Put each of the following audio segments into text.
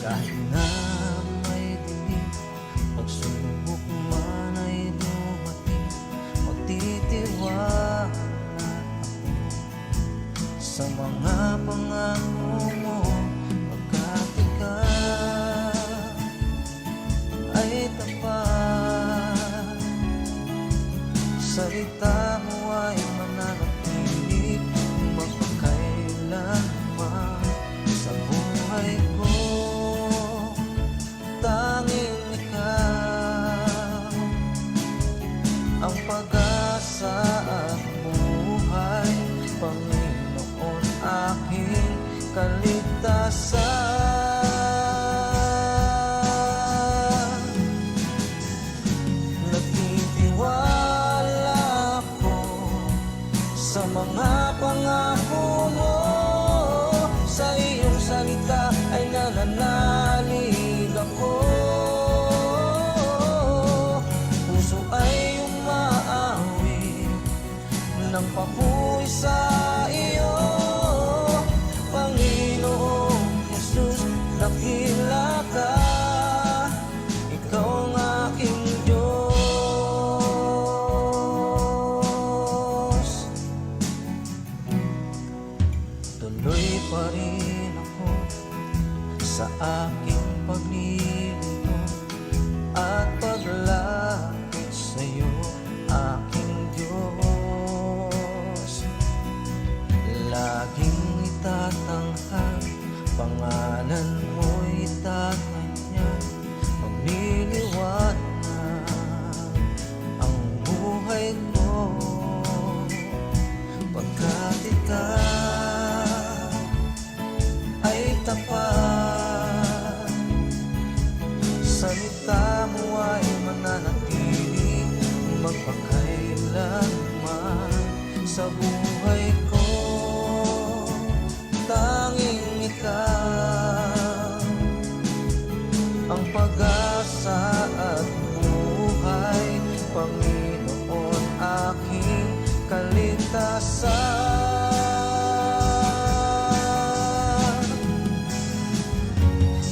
Kahit na may dilim, pagsubok man ay dumating, magtitiwala ako sa mga pangako mo, pagkat ikaw ay tapat. Salita mo ay mananatili magpakailanman sa buhay ko. Tanging ikaw ang pag-asa at buhay, Panginoon aking kaligtasan. Nagtitiwala ako sa mga pangako mo, sa iyong salita ay nananalig ako. Puso ay umaawi ng papuri sa iyo, Panginoong Jesus, dakila ka, ikaw ang aking Diyos. Tuloy pa rin ako sa aking paglilingkod at paglapit sa iyo, aking Diyos. Laging itatanghal, pangalan mo'y itatanyag, magliliwanag ang buhay ko, pagkat ikaw ay tapat. Salita mo ay mananatili magpakailanman sa buhay ko. Tanging ikaw ang pag-asa at buhay, Panginoon aking kaligtasan.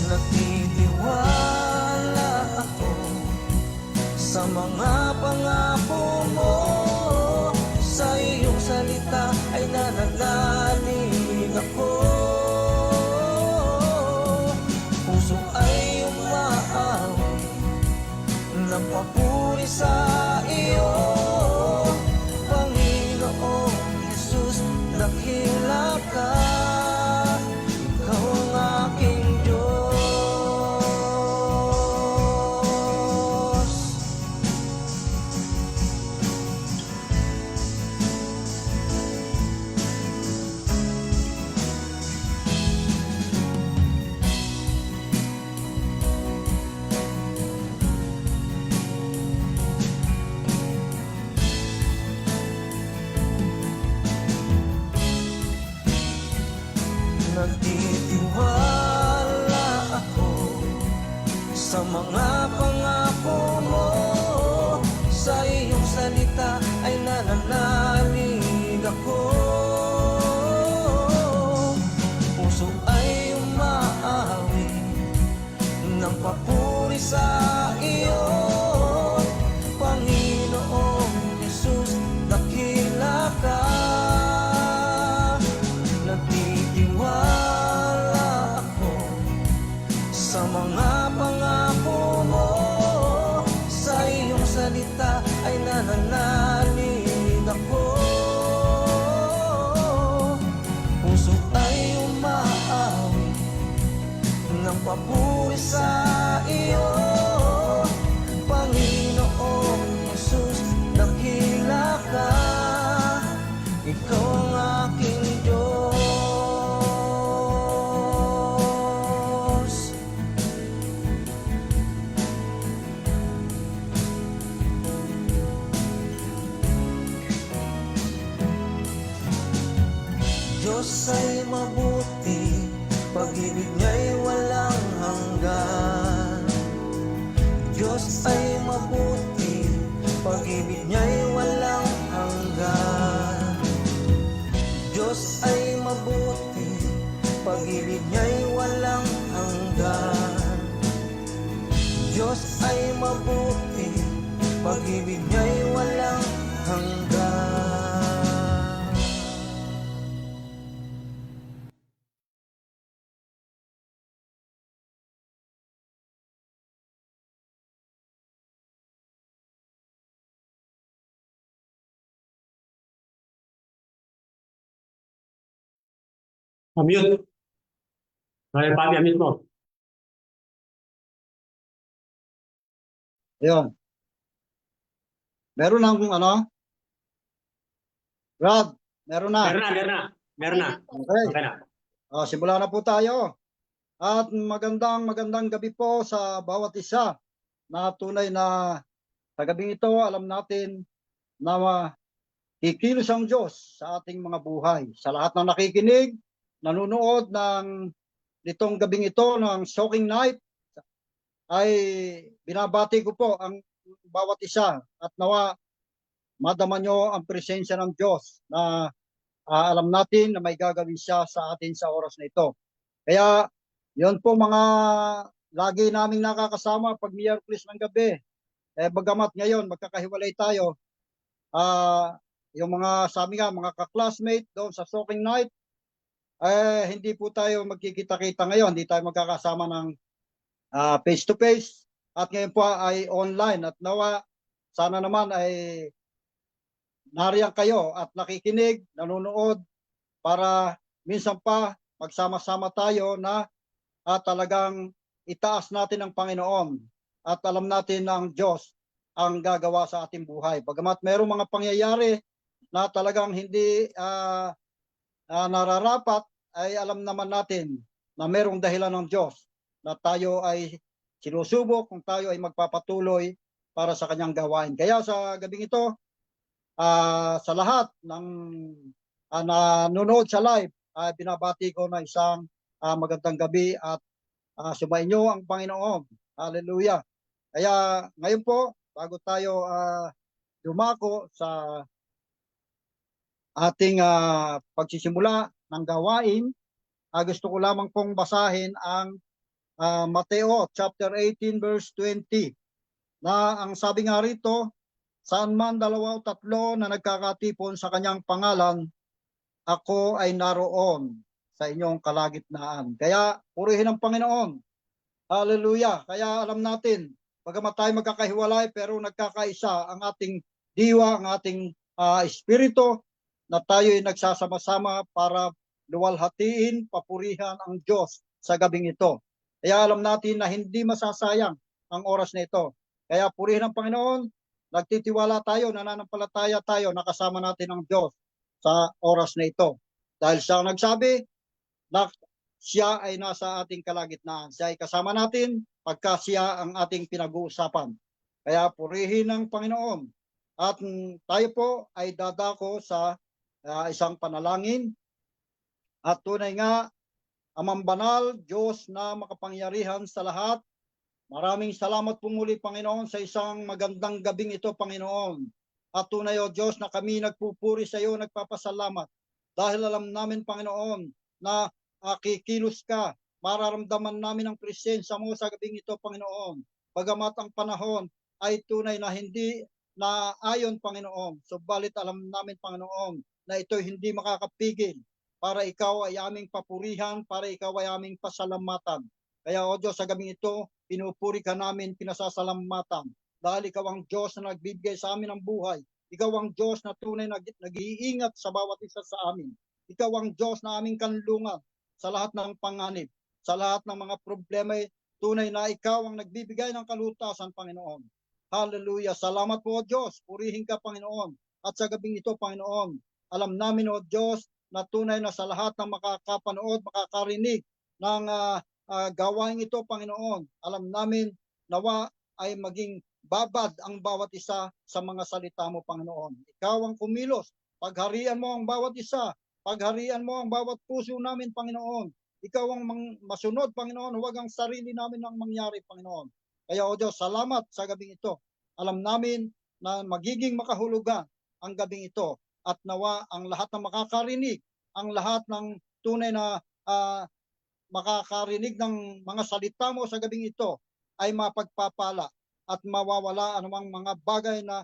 Nagtitiwala ako sa mga pangako mo, sa iyong salita ay nananalig ako. Puso ay umaawi ng papuri sa iyo, Panginoong Jesus, dakila ka, ikaw ang aking Diyos. Nagtitiwala ako sa mga pangako mo, sa iyong salita ay nananalig ako. Puso ay umaawi ng papuri sa iyo, Panginoong Jesus, dakila ka. Nagtitiwala ako sa mga pangako mo, sa iyong salita ay nananalig ako. Puso ay umaawi ng papuri sa iyo, Panginoong Jesus, dakila ka, ikaw ang aking Diyos. Diyos ay mabuti, pag-ibig niya'y walang hanggan. Diyos ay mabuti, pag-ibig niya'y walang hanggan. Diyos ay mabuti, pag pag-ibig niya'y walang hanggan. Diyos ay mabuti, pag-ibig niya'y walang hanggan. Mute. Ay, Bobby, mute mo. Ayun. Meron ng Rod, meron na. Meron na. Okay. Okay na. Simula na po tayo. At magandang gabi po sa bawat isa na tunay na sa gabing ito, alam natin na kikilos ang Diyos sa ating mga buhay. Sa lahat ng nakikinig, nanonood nitong gabing ito ng Soaking Night, ay binabati ko po ang bawat isa at nawa madama nyo ang presensya ng Diyos na alam natin na may gagawin siya sa atin sa oras na ito. Kaya yon po mga lagi naming nakakasama pag Miyerkules ng gabi. Bagamat ngayon magkakahiwalay tayo, yung mga sabi nga mga ka-classmate doon sa Soaking Night, hindi po tayo magkikita-kita ngayon, hindi tayo magkakasama ng face to face, at ngayon po ay online, at nawa sana naman ay nariyan kayo at nakikinig, nanonood para minsan pa magsama-sama tayo na talagang itaas natin ang Panginoon at alam natin na ang Diyos ang gagawa sa ating buhay. Bagamat mayroong mga pangyayari na talagang hindi nararapat, ay alam naman natin na mayroong dahilan ng Diyos na tayo ay sinusubok kung tayo ay magpapatuloy para sa kanyang gawain. Kaya sa gabing ito, sa lahat ng nanonood sa live, binabati ko na isang magandang gabi at sumainyo ang Panginoon. Hallelujah. Kaya ngayon po, bago tayo dumako sa ating pagsisimula ng gawain, gusto ko lamang pong basahin ang Mateo chapter 18 verse 20, na ang sabi nga rito, saan man dalawa o tatlo na nagkakatipon sa kanyang pangalan, ako ay naroon sa inyong kalagitnaan. Kaya purihin ang Panginoon. Hallelujah. Kaya alam natin, bagamat tayo magkakahiwalay, pero nagkakaisa ang ating diwa, ang ating espiritu, na tayo ay nagsasama-sama para luwalhatiin, papurihan ang Diyos sa gabing ito. Kaya alam natin na hindi masasayang ang oras na ito. Kaya purihin ang Panginoon, nagtitiwala tayo, nananampalataya tayo, nakasama natin ang Diyos sa oras na ito. Dahil siya nagsabi na siya ay nasa ating kalagitnaan. Siya ay kasama natin pagka siya ang ating pinag-uusapan. Kaya purihin ang Panginoon. At tayo po ay dadako sa isang panalangin. At tunay nga, Amang Banal, Diyos na makapangyarihan sa lahat, maraming salamat po muli, Panginoon, sa isang magandang gabing ito, Panginoon. At tunay, O Diyos, na kami nagpupuri sa iyo, nagpapasalamat. Dahil alam namin, Panginoon, na kikilos ka, mararamdaman namin ang presensya mo sa gabing ito, Panginoon. Bagamat ang panahon ay tunay na hindi na ayon, Panginoon. Subalit alam namin, Panginoon, na ito hindi makakapigil para ikaw ay aming papurihan, para ikaw ay aming pasalamatan. Kaya, O Diyos, sa gabing ito, pinupuri ka namin, pinasasalamatan. Dahil ikaw ang Diyos na nagbibigay sa amin ng buhay. Ikaw ang Diyos na tunay na nag-iingat sa bawat isa sa amin. Ikaw ang Diyos na aming kanlungan sa lahat ng panganib, sa lahat ng mga problema. Tunay na ikaw ang nagbibigay ng kalutasan, Panginoon. Hallelujah. Salamat po, O Diyos. Purihin ka, Panginoon. At sa gabing ito, Panginoon, alam namin, O Diyos, na tunay na sa lahat ng makakapanood, makakarinig ng gawain ito, Panginoon, alam namin nawa ay maging babad ang bawat isa sa mga salita mo, Panginoon. Ikaw ang kumilos, pagharian mo ang bawat isa, pagharian mo ang bawat puso namin, Panginoon. Ikaw ang masunod, Panginoon, huwag ang sarili namin ang mangyari, Panginoon. Kaya, O Diyos, salamat sa gabing ito. Alam namin na magiging makahulugan ang gabing ito, at nawa ang lahat ng makakarinig, ang lahat ng tunay na makakarinig ng mga salita mo sa gabing ito ay mapagpapala at mawawala anumang mga bagay na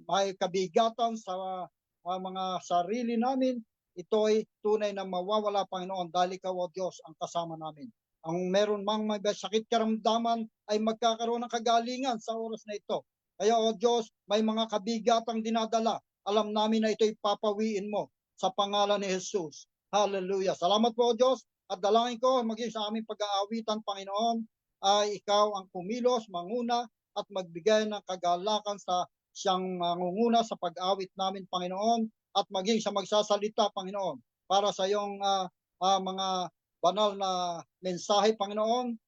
may kabigatan sa mga sarili namin. Ito ay tunay na mawawala, Panginoon, dahil ikaw, O Diyos, ang kasama namin. Ang meron mang may sakit karamdaman ay magkakaroon ng kagalingan sa oras na ito. Kaya, O Diyos, may mga kabigatang dinadala. Alam namin na ito'y papawiin mo sa pangalan ni Jesus. Hallelujah. Salamat po, O Diyos. At dalangin ko, maging sa aming pag-aawitan, Panginoon, ay ikaw ang kumilos, manguna, at magbigay ng kagalakan sa siyang mangunguna sa pag-awit namin, Panginoon, at maging sa magsasalita, Panginoon, para sa iyong mga banal na mensahe, Panginoon.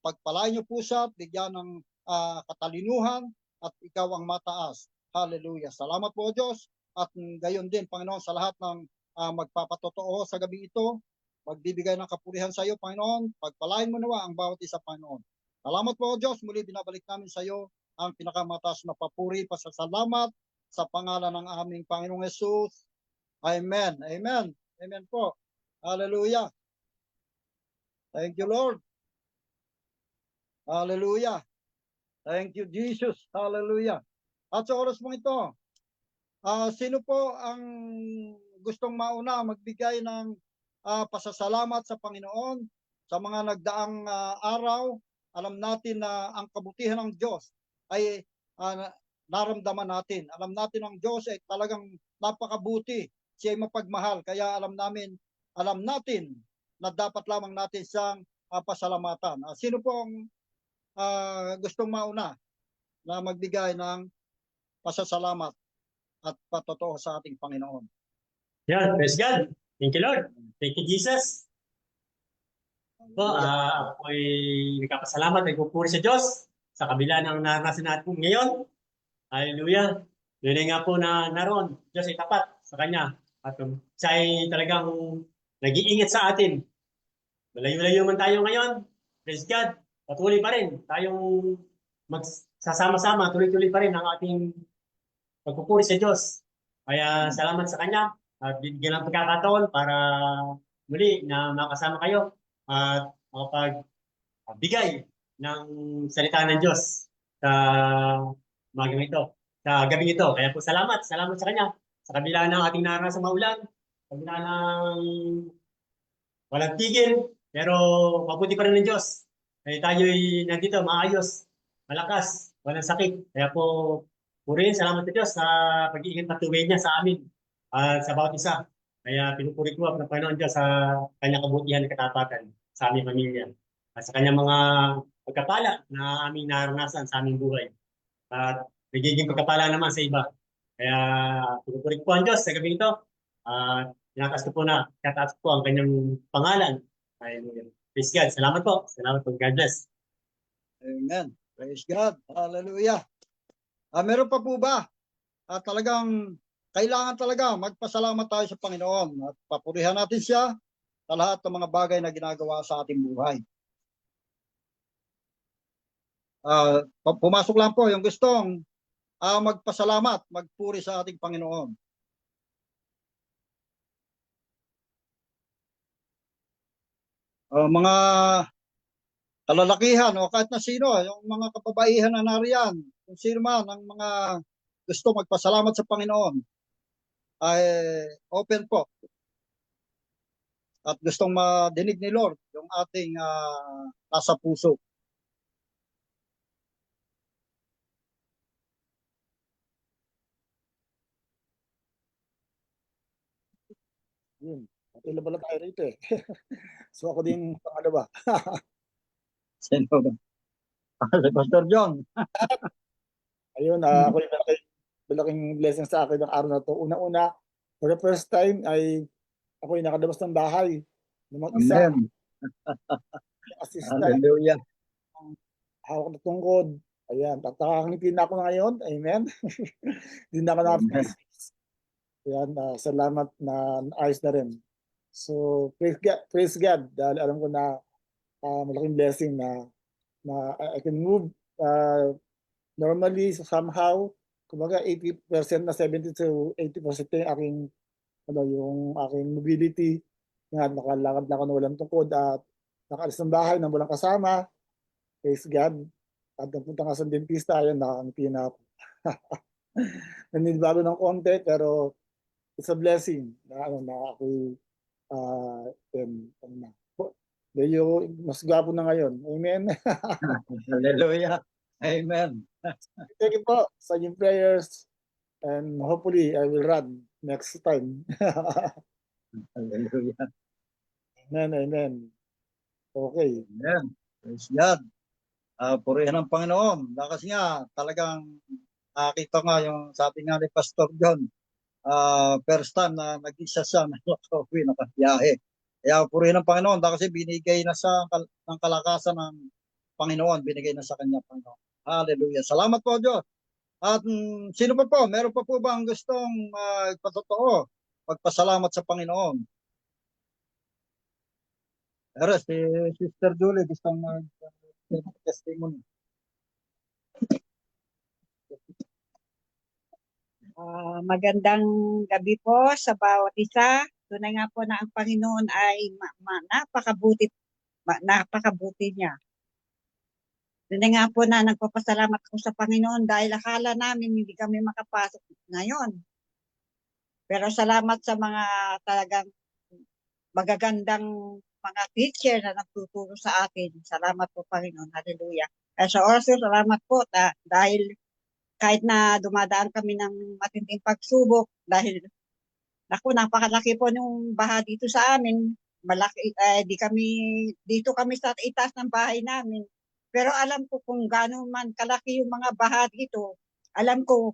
Pagpalain niyo po siya, bigyan ng katalinuhan, at ikaw ang mataas. Hallelujah. Salamat po, Diyos. At gayon din, Panginoon, sa lahat ng magpapatotoo sa gabi ito, magbibigay ng kapurihan sa iyo, Panginoon. Pagpalain mo nawa ang bawat isa, Panginoon. Salamat po, Diyos. Muli binabalik namin sa iyo ang pinakamataas na papuri, pasasalamat sa pangalan ng aming Panginoong Jesus. Amen. Amen. Amen po. Hallelujah. Thank you, Lord. Hallelujah. Thank you, Jesus. Hallelujah. At sa oras mong ito, sino po ang gustong mauna magbigay ng pasasalamat sa Panginoon sa mga nagdaang araw? Alam natin na ang kabutihan ng Diyos ay naramdaman natin. Alam natin ang Diyos ay talagang napakabuti. Siya ay mapagmahal. Kaya alam natin na dapat lamang natin siyang pasalamatan. Sino po ang gustong mauna na magbigay ng pasasalamat at patotoo sa ating Panginoon? Yan, praise God. Thank you, Lord. Thank you, Jesus. Ako'y nagkapasalamat, nagpupuri sa Diyos sa kabila ng naranasan natin ngayon. Hallelujah. Yun nga po na naroon. Diyos ay tapat sa Kanya. At siya ay talagang nag-iingat sa atin. Malayo-layo man tayo ngayon. Praise God. Patuloy pa rin tayong magsasama-sama. Tuloy-tuloy pa rin ang ating pagpupuri sa Diyos. Kaya salamat sa Kanya. At bigyan ng pagkakataon para muli na makasama kayo at makapagbigay ng salita ng Diyos sa umagang ito, sa gabing ito. Kaya po salamat sa Kanya. Sa kabila ng ating naranasan maulan, sa kabila ng walang tigil, pero mabuti pa rin ng Diyos. Kaya tayo'y nandito, maayos, malakas, walang sakit. Kaya po, purihin, salamat sa Diyos sa pag-iingat patuloy niya sa amin at sa bawat isa. Kaya pinupuri ko ang Panginoon Diyos sa kanyang kabutihan at katapatan sa aming pamilya. At sa kanyang mga pagkapala na aming naranasan sa aming buhay. At nagiging pagkapala naman sa iba. Kaya pinupuri ko ang Diyos sa gabi ito. Tinataas ko po ang kanyang pangalan. Hallelujah. Praise God. Salamat po. Salamat po. God bless. Amen. Praise God. Hallelujah. Meron pa po ba? Talagang kailangan talaga magpasalamat tayo sa Panginoon at papurihan natin siya sa lahat ng mga bagay na ginagawa sa ating buhay. Pumasok lang po yung gustong magpasalamat, magpuri sa ating Panginoon. Mga kalalakihan o kahit na sino, yung mga kababaihan na nariyan, kung sino man ang mga gusto magpasalamat sa Panginoon, ay open po. At gustong madinig ni Lord yung ating nasa puso. Yun. Pila pala tayo rito eh. So ako din pangalawa. Sino ba? Si Pastor John. Ayun, ako yung malaking blessing sa akin ng araw na to. Una-una, for the first time ay ako yung nakalabas ng bahay. Na mag-isa. Amen. Assistant. Hallelujah. Hawak na tungkod. Ayan, tatakangiti na ako ngayon. Amen. Hindi na ako nakapag. Ayan, salamat na ayos na rin. So, praise God. Dahil alam ko na malaking blessing na I can move normally somehow. Kumbaga 80% na 70 to 80% yung aking yung aking mobility. Nga, nakalakad na ako na walang tungkod at nakaalis ng bahay nang walang kasama. Praise God. At nagpunta nga sa dentista, ayun, nakangiti na ako. Naninibago ng konti, pero it's a blessing na ano na ako na. Medyo mas gwapo na ngayon. Amen. Hallelujah. Amen. Thank you po sa inyong prayers and hopefully I will run next time. Hallelujah. Amen, amen. Okay. Amen. Praise God. Purihin ang Panginoon. Kasi nga, talagang nakita nga yung sabi nga ni Pastor John, first time na nag-isa siya na nakauwi, nakabiyahe. Kaya purihin ang Panginoon kasi binigay na sa ng kalakasan ng Panginoon, binigay na sa kanya Panginoon. Hallelujah. Salamat po Diyos. At sino pa po? Meron pa po ba ang gustong patotoo? Pagpasalamat sa Panginoon. Pero si Sister Julie gustong testimony. Magandang gabi po sa bawat isa. Tunay nga po na ang Panginoon ay napakabuti niya. Tunay nga po na nagpapasalamat ko sa Panginoon dahil akala namin hindi kami makapasok ngayon. Pero salamat sa mga talagang magagandang mga teacher na nagtuturo sa atin. Salamat po Panginoon. Hallelujah. Sa oras salamat po dahil kahit na dumadaan kami ng matinding pagsubok dahil napakalaki po nung baha dito sa amin. Malaki dito kami sa itaas ng bahay namin. Pero alam ko kung gaano man kalaki yung mga baha dito, alam ko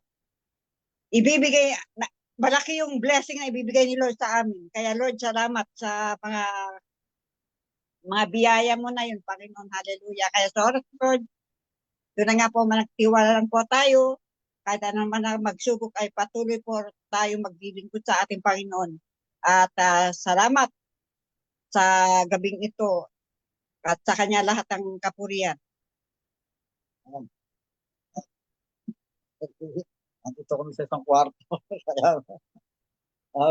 malaki yung blessing na ibibigay ni Lord sa amin. Kaya Lord, salamat sa mga biyaya mo na yun, Panginoon. Hallelujah. Kaya sa oras, Lord, doon na nga po, managtiwala lang po tayo. Kahit ano man na magsubok ay patuloy po tayo maglilingkod sa ating Panginoon. At salamat sa gabing ito at sa kanya lahat ng kapurihan. Andito kami sa isang kwarto. Kaya,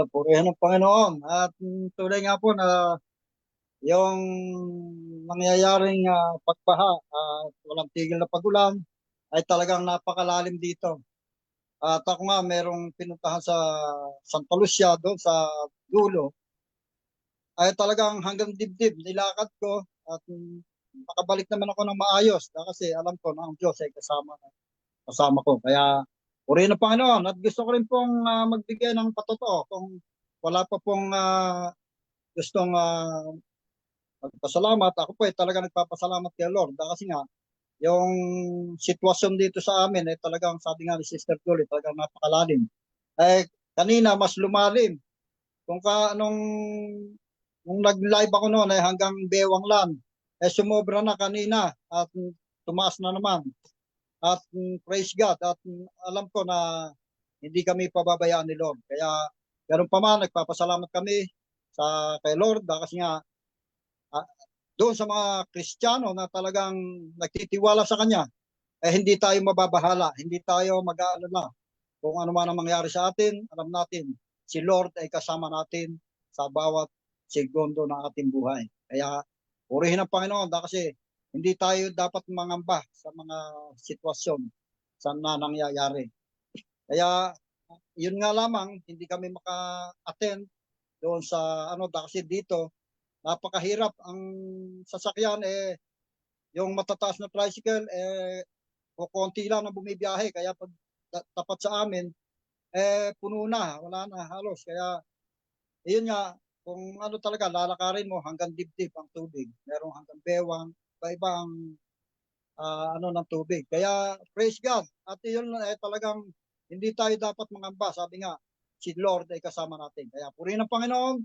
purihan ng Panginoon. At tuloy nga po na yung nangyayaring pagbaha at walang tigil na pagulan ay talagang napakalalim dito. At ako nga merong pinuntahan sa Santa Lucia doon sa dulo ay talagang hanggang dibdib nilakad ko at makabalik naman ako ng maayos kasi alam ko na ang Diyos ay kasama ko. Kaya purihin ng Panginoon at gusto ko rin pong magbigay ng patotoo kung wala pa pong gustong magpasalamat. Ako po ay talaga nagpapasalamat kay Lord kasi nga yung sitwasyon dito sa amin ay talagang sabi nga ni Sister Julie talagang napakalalim. Kanina mas lumalim. Kung nung nag-live ako noon ay hanggang bewang lang. Sumobra na kanina at tumaas na naman. At praise God at alam ko na hindi kami pababayaan ni Lord. Kaya ganun pa man nagpapasalamat kami kay Lord kasi nga doon sa mga Kristiyano na talagang nagtitiwala sa Kanya, hindi tayo mababahala, hindi tayo mag-aalala. Kung ano man ang mangyari sa atin, alam natin, si Lord ay kasama natin sa bawat segundo ng ating buhay. Kaya, purihin ang Panginoon kasi hindi tayo dapat mangamba sa mga sitwasyon na nangyayari. Kaya, yun nga lamang, hindi kami maka-attend doon sa kasi dito, napakahirap ang sasakyan yung matataas na tricycle konti lang na bumibiyahe kaya pag tapat sa amin puno na, wala na halos. Kaya yun nga kung talaga lalakarin mo hanggang dibdib ang tubig. Merong hanggang bewang, iba-iba ang ng tubig. Kaya praise God. At yun talagang hindi tayo dapat mangamba. Sabi nga, si Lord ay kasama natin. Kaya purihin ang Panginoon.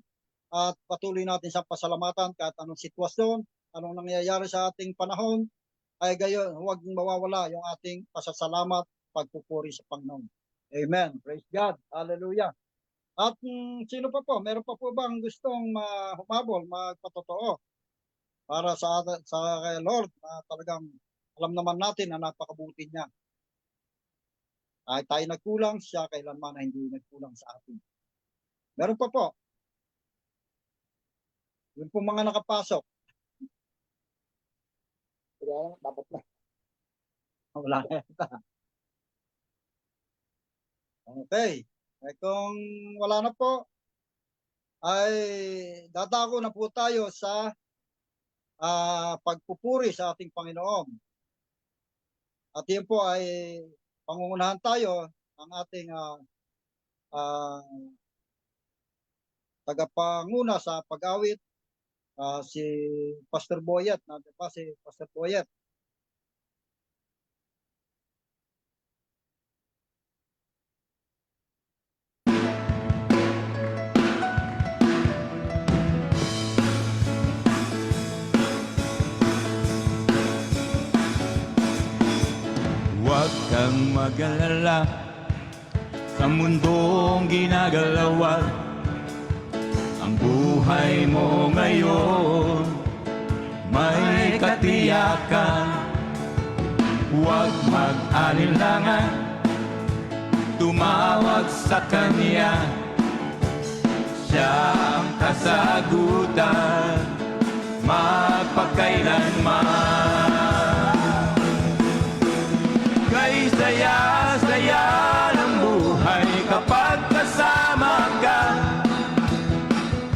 At patuloy natin sa pasalamatan kahit anong sitwasyon, anong nangyayari sa ating panahon, ay gayon, huwag mawawala yung ating pasasalamat, pagpupuri sa Panginoon. Amen. Praise God. Hallelujah. At sino pa po? Meron pa po bang gustong humabol, magpatotoo para sa kay Lord na talagang alam naman natin na napakabuti niya. Kahit tayo nagkulang, siya kailanman na hindi nagkulang sa atin. Meron pa po. Yung pong mga nakapasok. Kaya dapat na. Wala na yata. Okay. Eh, kung wala na po, ay dadako na po tayo sa pagpupuri sa ating Panginoon. At yun po ay pangungunahan tayo ng ating tagapanguna sa pag-awit, si Pastor Boyet. Nandiyan pa si Pastor Boyet. Huwag kang mag-alala sa mundong ginagalawan. Ang buhay mo ngayon may katiyakan. Huwag mag-alinlangan, tumawag sa Kanya. Siya ang kasagutan magpakailanman. Kay saya-saya ng buhay kapag kasama ka.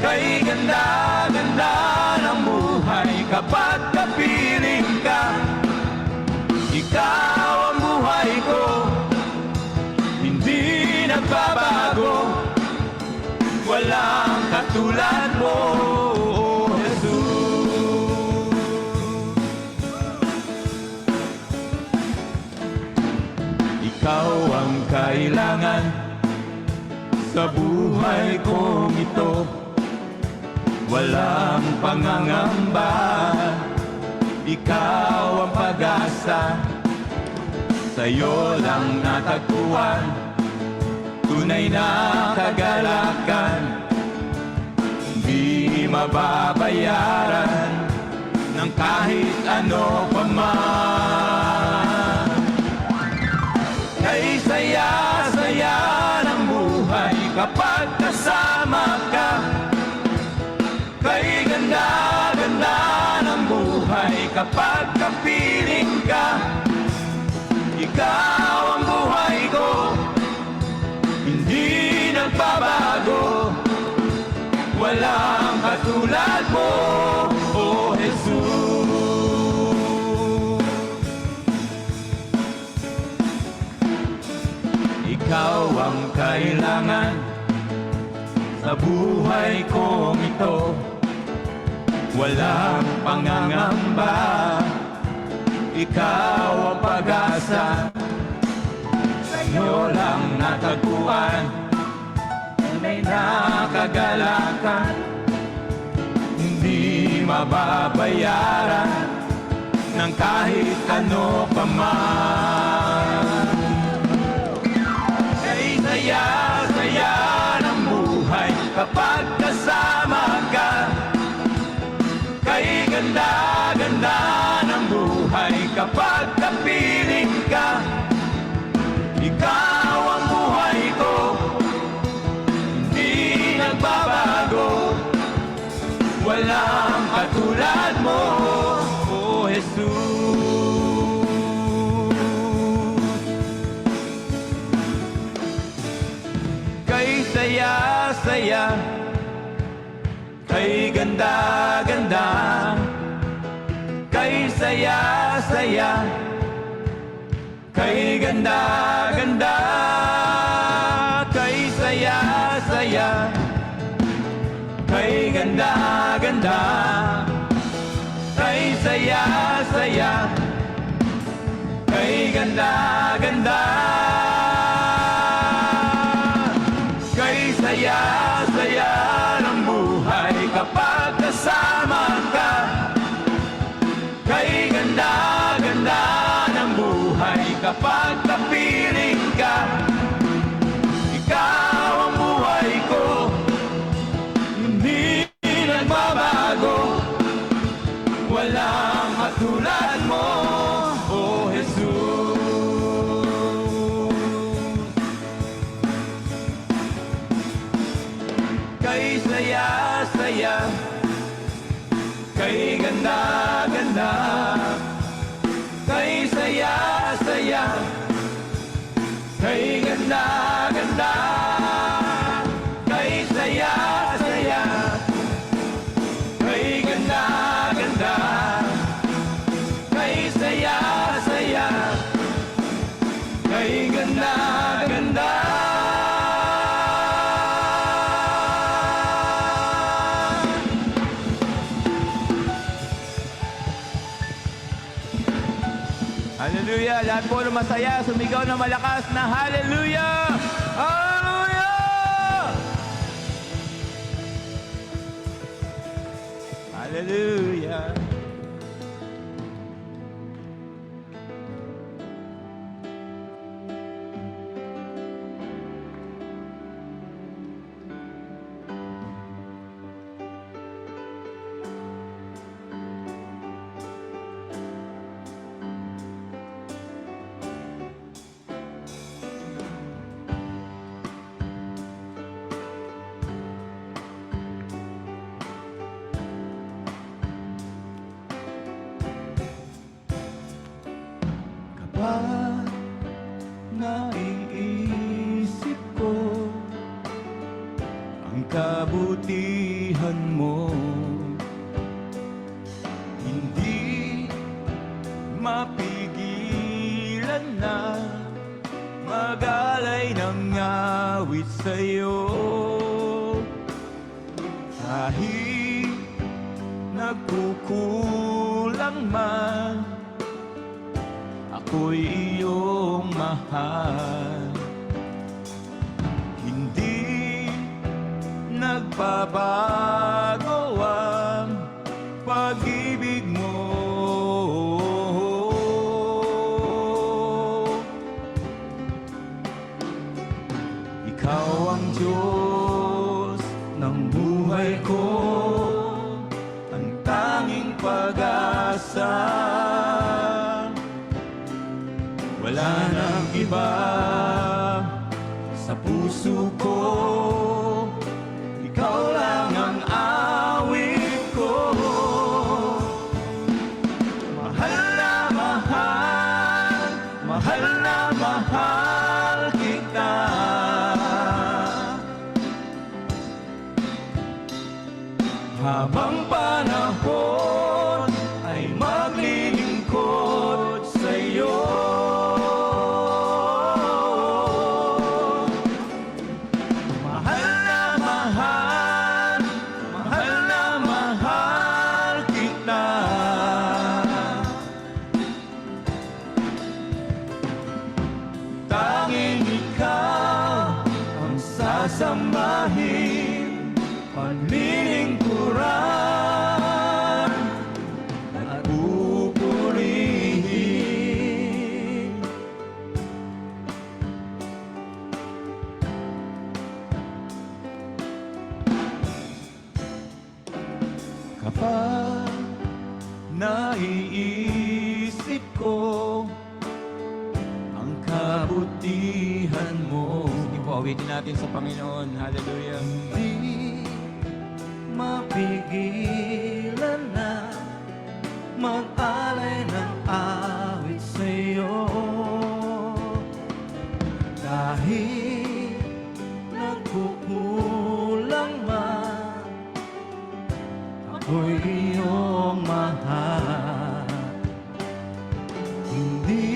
Kay ganda-ganda ng buhay kapag kapiling ka. Ikaw ang buhay ko, hindi nagbabago. Walang katulad mo, O Jesus. Ikaw ang kailangan sa buhay kong ito. Walang pangangamba, ikaw ang pag-asa. Sa'yo lang natagpuan tunay na kagalakan. Hindi mababayaran ng kahit ano pa man. Kay saya-saya ng buhay kapag kasama ka. Kay ganda-ganda ng buhay kapag kapiling ka. Ikaw ang buhay ko, hindi nagbabago. Walang katulad mo, O Jesus. Ikaw ang kailangan sa buhay kong ito. Walang pangangamba, ikaw ang pag-asa. Sa'yo lang natagpuan tunay na kagalakan. Hindi mababayaran ng kahit ano pa man. Kay saya-saya ng buhay kapag kasama ka. Kay ganda-ganda ng buhay kapag kapiling ka. Ikaw ang buhay ko, hindi nagbabago. Walang katulad mo, O Jesus. Kay saya-saya, kay ganda-ganda, kay saya-saya, kay ganda-ganda, kay saya-saya, kay ganda-ganda, kay saya-saya, kay ganda-ganda, kay saya-saya ng buhay kapag kasama ka. Kay ganda-ganda ng buhay kapag kapiling ka. Ikaw ang buhay ko, hindi nagbabago. Walang katulad mo, O Jesus. Kay saya-saya, kay ganda-ganda, Hallelujah! Lahat po na masaya, sumigaw na malakas na hallelujah! Hallelujah! Hallelujah! Kapag naiisip ko ang kabutihan mo, hindi mapigilan na mag-alay ng awit sa'yo. Kahit nagkukulang man, ako'y iyong mahal. Hindi nagbabago ang pag-ibig mo. Ikaw ang Diyos ng buhay ko, ang tanging pag-asa. Wala nang iba sa puso ko, ikaw lang ang awit ko. Mahal na mahal, mahal na mahal kita. Habang panahon ay maglilingkod sa'yo. Sasambahin, paglilingkuran at pupurihin. Kapag naiisip ko ang kabutihan mo, awitin natin sa Panginoon. Hallelujah. Hindi mapigilan na mag-alay ng awit sa'yo. Dahil nagkukulang man, ako'y iyong mahal. Hindi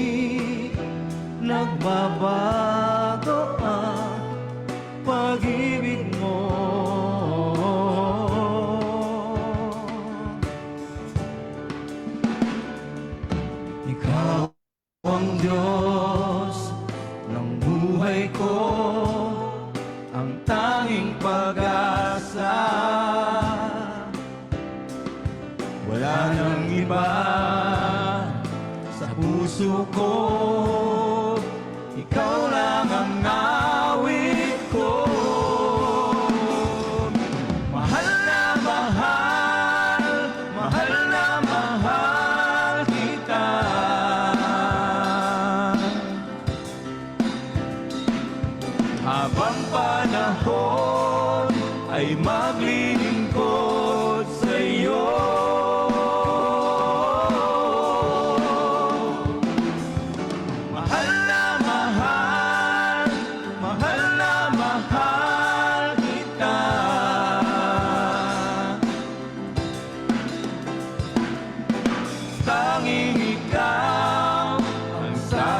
nagbabago ang pag-ibig mo. Ikaw ang Diyos ng buhay ko, ang tanging pag-asa. Wala nang iba sa puso ko, ikaw lang ang awit ko. Mahal na mahal, mahal na mahal kita. Habang panahon ay maglilingkod sa'yo.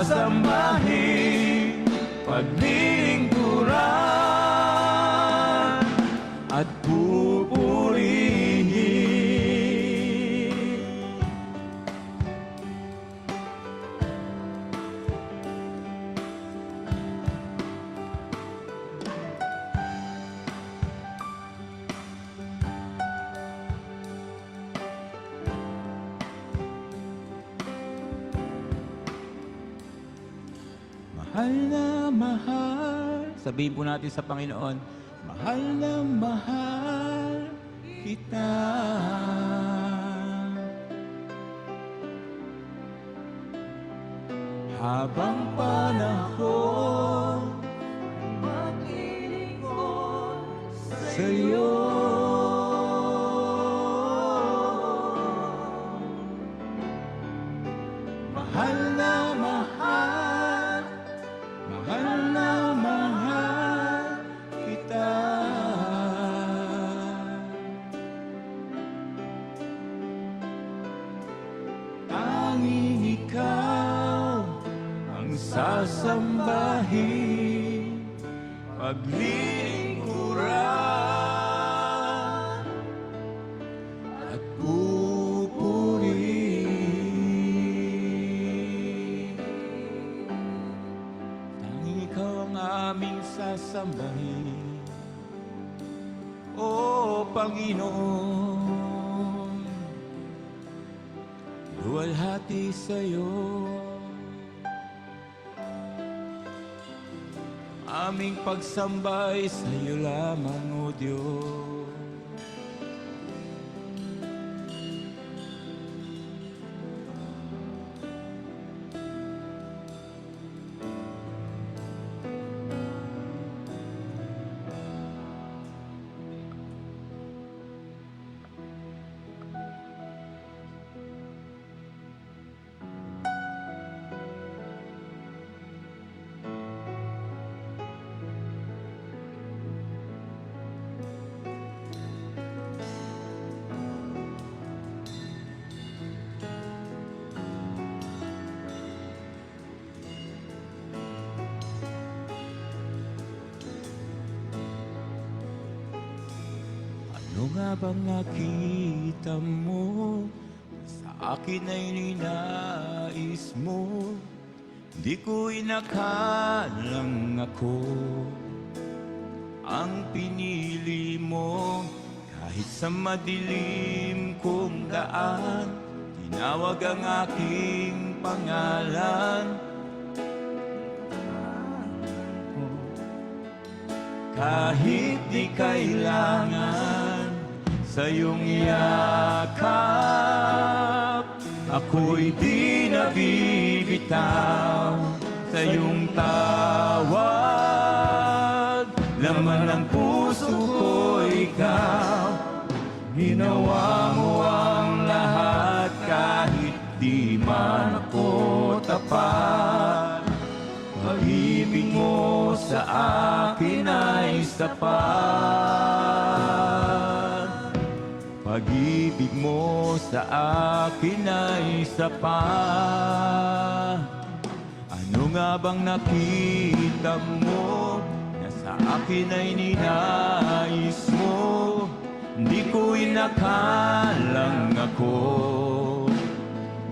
Sasambahin, paglilingkuran at pupurihin. mahal na mahal. Sabihin po natin sa Panginoon, mahal na mahal kita. Habang panahon ay maglilingkod sa'yo. Mahal na mahal, mahal na mahal kita. Tanging ikaw ang sasambahin, paglilingkuran at pupurihin. Tanging ikaw ang aming sasambahin, O Panginoon, luwalhati sa'yo. Aming pagsambay sa iyo lamang, O Diyos. Ano nga bang nakita mo sa akin ay ninais mo? Di ko inakalang ako ang pinili mo. Kahit sa madilim kong daan, tinawag ang aking pangalan. Kahit di kailangan sa iyong yakap, ako'y di nabibitaw sa iyong tawag. Laman ng puso ko ikaw, ginawa mo ang lahat kahit di man ako tapat. Pag-ibig mo sa akin ay sapat. Pag-ibig mo sa akin ay sapat. Ano nga bang nakita mo na sa akin ay ninais mo? Di ko inakalang ako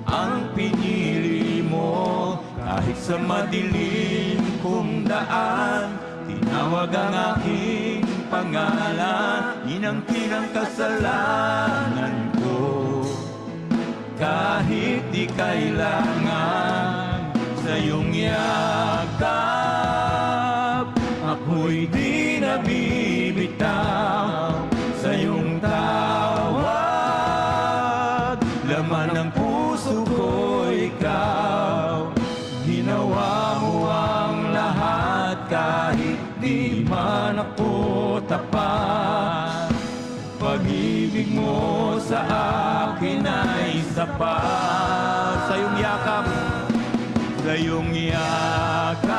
ang pinili mo. Kahit sa madilim kong daan, tinawag ang aking pangalan. Inangkin ang kasalanan ko. Kahit di kailangan sa iyong yakap, ako'y di nabibitaw sa iyong tawag. Laman ng puso ko ikaw, ginawa mo ang lahat kahit di man ako tapat. Pag-ibig mo sa akin ay sapat. Sa iyong yakap, sa iyong yakap,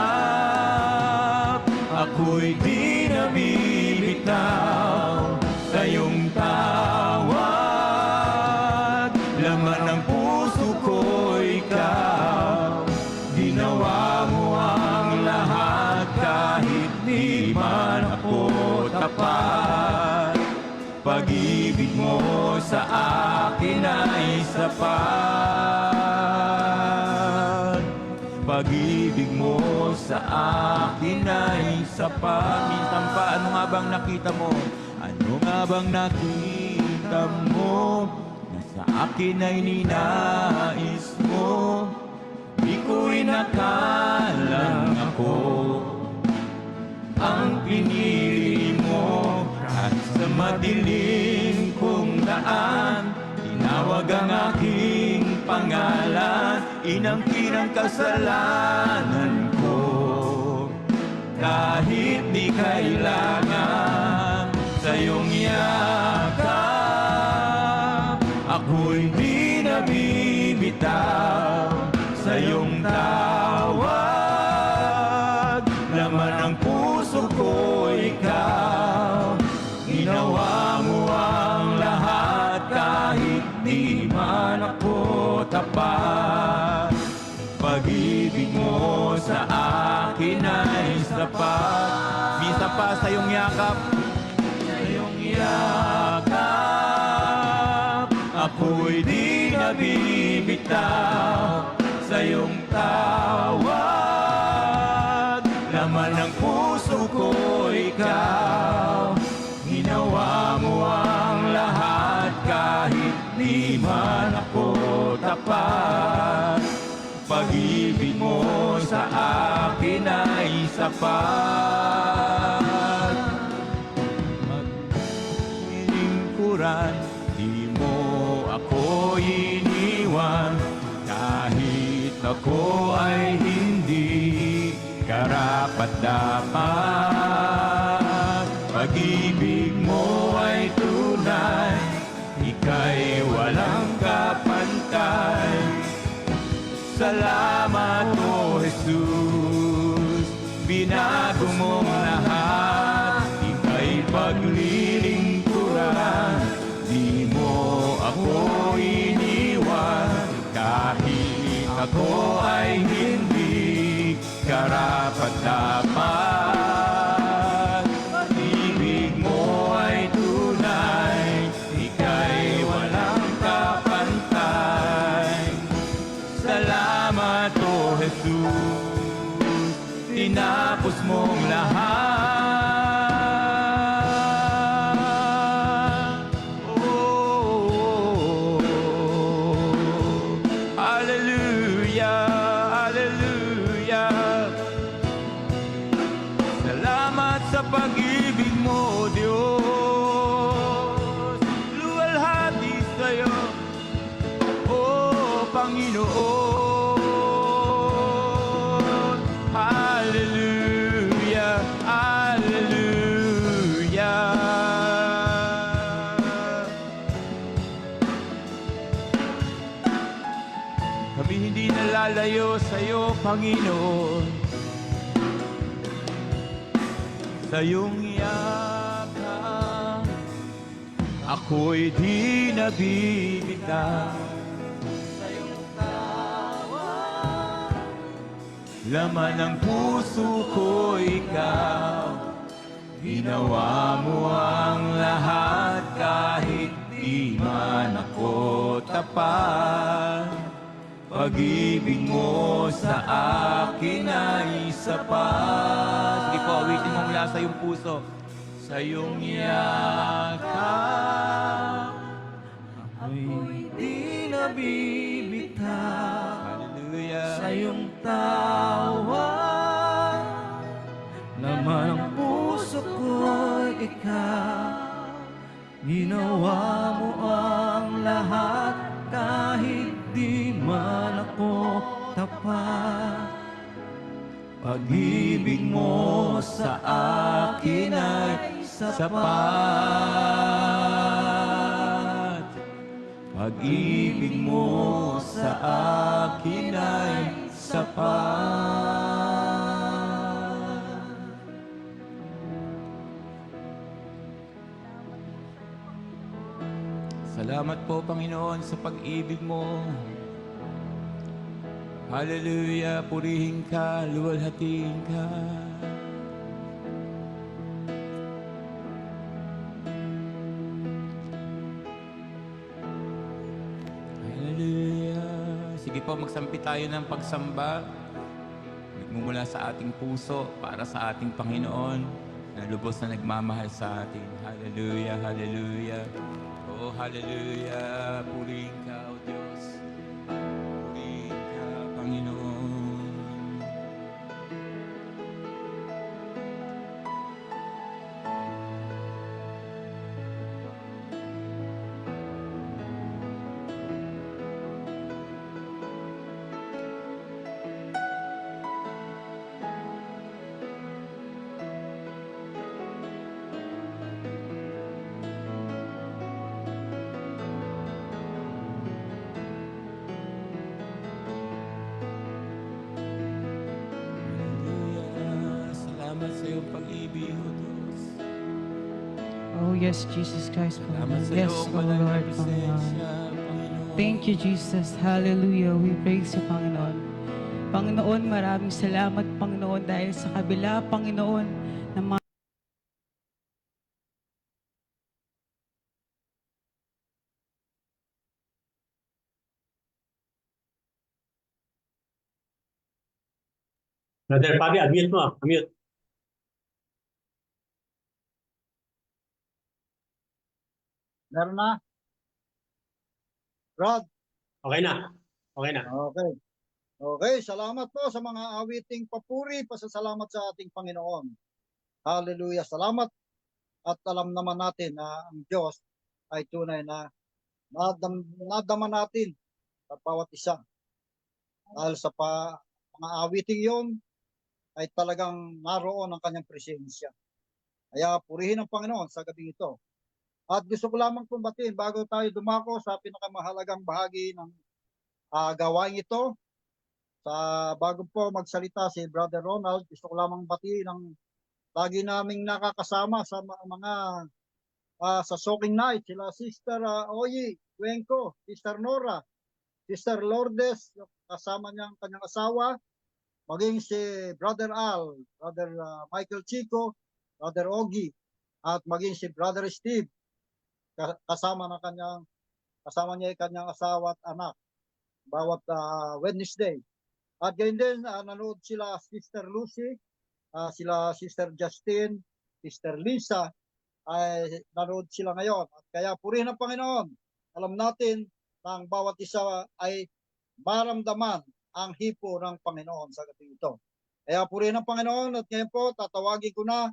ako'y di nabibitaw sa iyong tawag. Laman ng puso ko ikaw, ginawa mo ang lahat kahit di man ako tapat. Pag-ibig mo sa akin ay sapat. Pag-ibig mo sa akin ay sapat. Minsan pa, ano nga bang nakita mo? Ano nga bang nakita mo na sa akin ay ninais mo? Di ko inakalang ako madilim kong daan, tinawag ang aking pangalan, inangkin ang kasalanan ko. Kahit di kailangan sa iyong yakap, ako'y di nabibitaw sa iyong tawag. Laman ng puso ko ikaw, ginawa mo ang lahat kahit di man ako tapat. Pag-ibig mo sa akin ay sapat. Misa pa sa iyong yakap, sa iyong yakap, ako'y di nabibitaw sa iyong tawag. Laman ng puso ko ikaw, ginawa mo ang lahat kahit di man ako tapat. Pag-ibig mo sa akin ay sapat. Maglingkuran, di mo ako iniwan, kahit ako ay hindi karapat-dapat. Pag-ibig mo ay tunay, ika'y walang kapantay. Salamat, O Jesus, binago mong lahat, ika'y paglilingkuran. Di mo ako iniwan, kahit ako ay hindi karapat-dapat. Pag-ibig mo ay tunay, ika'y walang kapantay. Salamat, O Jesus, tinapos mong lahat. Oh, hallelujah, hallelujah. Salamat sa pag-ibig mo, Diyos. Luwalhati sa'yo, oh Panginoon. Hallelujah, hallelujah. Kami hindi nalalayo sa iyo, Panginoon. Sa iyong yakap, ako'y di nabibitaw. Laman ng puso ko ikaw, ginawa mo ang lahat kahit di man ako tapat. Pag-ibig mo sa akin ay sapat. Sige po, awitin mo mula sa iyong puso. Sa iyong yakap, ako'y di nabibitaw. Hallelujah. Sa iyong tawag, laman ang puso ko'y ikaw, ginawa mo ang lahat kahit di man ako tapat. Pag-ibig mo sa akin ay sapat. Pag-ibig mo sa akin ay sapat. Salamat po, Panginoon, sa pag-ibig mo. Hallelujah, purihin ka, luwalhatiin ka. Hallelujah. Sige po, magsampi tayo ng pagsamba. Nagmumula sa ating puso para sa ating Panginoon na lubos na nagmamahal sa atin. Hallelujah, hallelujah. Oh, hallelujah. Purihin ka, O Diyos. Purihin ka, Panginoon. Salamat sa iyong pag-ibig, O Diyos. Oh, yes, Jesus Christ, Salamat Panginoon. sa Yes, iyong oh banal na Lord, Panginoon. presensya, Panginoon. Thank you, Jesus. Hallelujah. We praise you, Panginoon. Panginoon, maraming salamat, Panginoon, dahil sa kabila, Panginoon, ng mga Brother Fabi, unmute mo. Unmute. Meron na? Rod? Okay na. Okay na. Okay. Okay, salamat po sa mga awiting papuri, pasasalamat sa ating Panginoon. Hallelujah. Salamat at alam naman natin na ang Diyos ay tunay na nadama natin sa bawat isa. Dahil sa mga awiting yon ay talagang naroon ang kanyang presensya. Kaya purihin ang Panginoon sa gabi ito. At gusto ko lamang kumbatin bago tayo dumako sa pinakamahalagang bahagi ng gawain ito. Bago po magsalita si Brother Ronald, gusto ko lamang batiin ang lagi naming nakakasama sa mga sa soaking night, sila Sister Oyi, Cuenco, Sister Nora, Sister Lourdes, kasama niyang kanyang asawa, maging si Brother Al, Brother Michael Chico, Brother Ogie, at maging si Brother Steve, kasama niya yung kanyang asawa at anak, bawat Wednesday. At ganyan din, nanood sila Sister Lucy, sila Sister Justin, Sister Lisa, ay nanood sila ngayon. At kaya purihin ang Panginoon. Alam natin na ang bawat isa ay maramdaman ang hipo ng Panginoon sa gabi ito. Kaya purihin ang Panginoon at ngayon po tatawagin ko na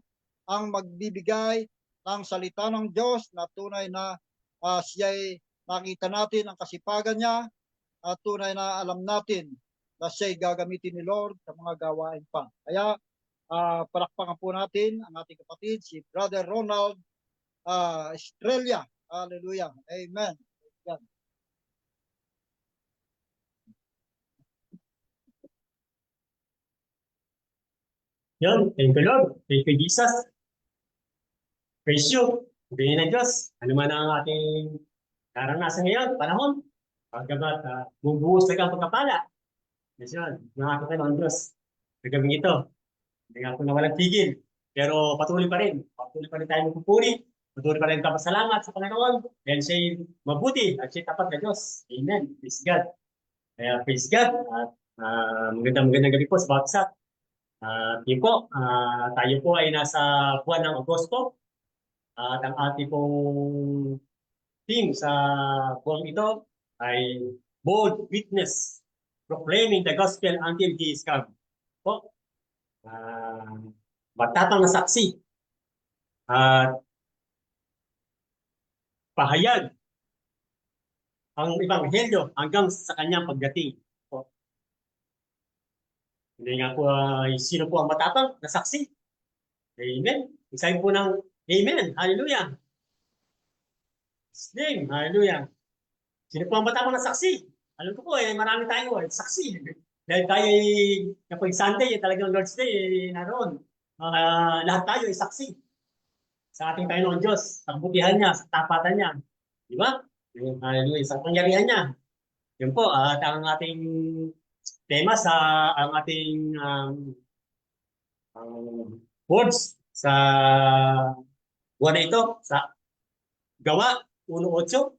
ang magbibigay ng salita ng Diyos na tunay na siya'y nakita natin ang kasipagan niya at tunay na alam natin na siya'y gagamitin ni Lord sa mga gawain pa. Kaya palakpakan po natin ang ating kapatid, si Brother Ronald Estrella. Hallelujah. Amen. Amen. Yun. Thank you, Lord. Thank you, Jesus. Praise you. Sabihin ng Diyos. Ano man ang ating karanasan ngayon, panahon. Pagkabat, bubuhos na kang pagkapala. Yes, yun. Nakakita ng Diyos. Sa gabing ito. Hindi nga po na walang tigil. Pero patuloy pa rin. Patuloy pa rin tayo magpupuri. Patuloy pa rin kapasalamat sa Panginoon. Dahil siya'y mabuti at siya'y tapat na Diyos. Amen. Praise God. Kaya praise God. At magandang gabi po sa bawat isa. Yun po, tayo po ay nasa buwan ng Agosto. At ang ating pong theme sa buwan ito ay Bold Witness, Proclaiming the Gospel until He is come. Po, matatang na saksi at pahayag ang Ebanghelyo hanggang sa kanyang pagdating. Po. Hindi nga po sino po ang matatang na saksi. Amen. Isahin po ng Amen. Hallelujah. His name. Hallelujah. Sino po ang matatang na saksi? Alam ko po, marami tayo saksi. Dahil tayo kapag Sunday, talagang Lord's Day, naroon. Lahat tayo ay saksi sa ating Panginoon Diyos, sa kabutihan niya, sa tapatan niya. Di ba? Hallelujah. Sa pangyarihan niya. Yun po, at ang ating tema sa ang ating words sa buwan na ito, sa Gawa 1:8,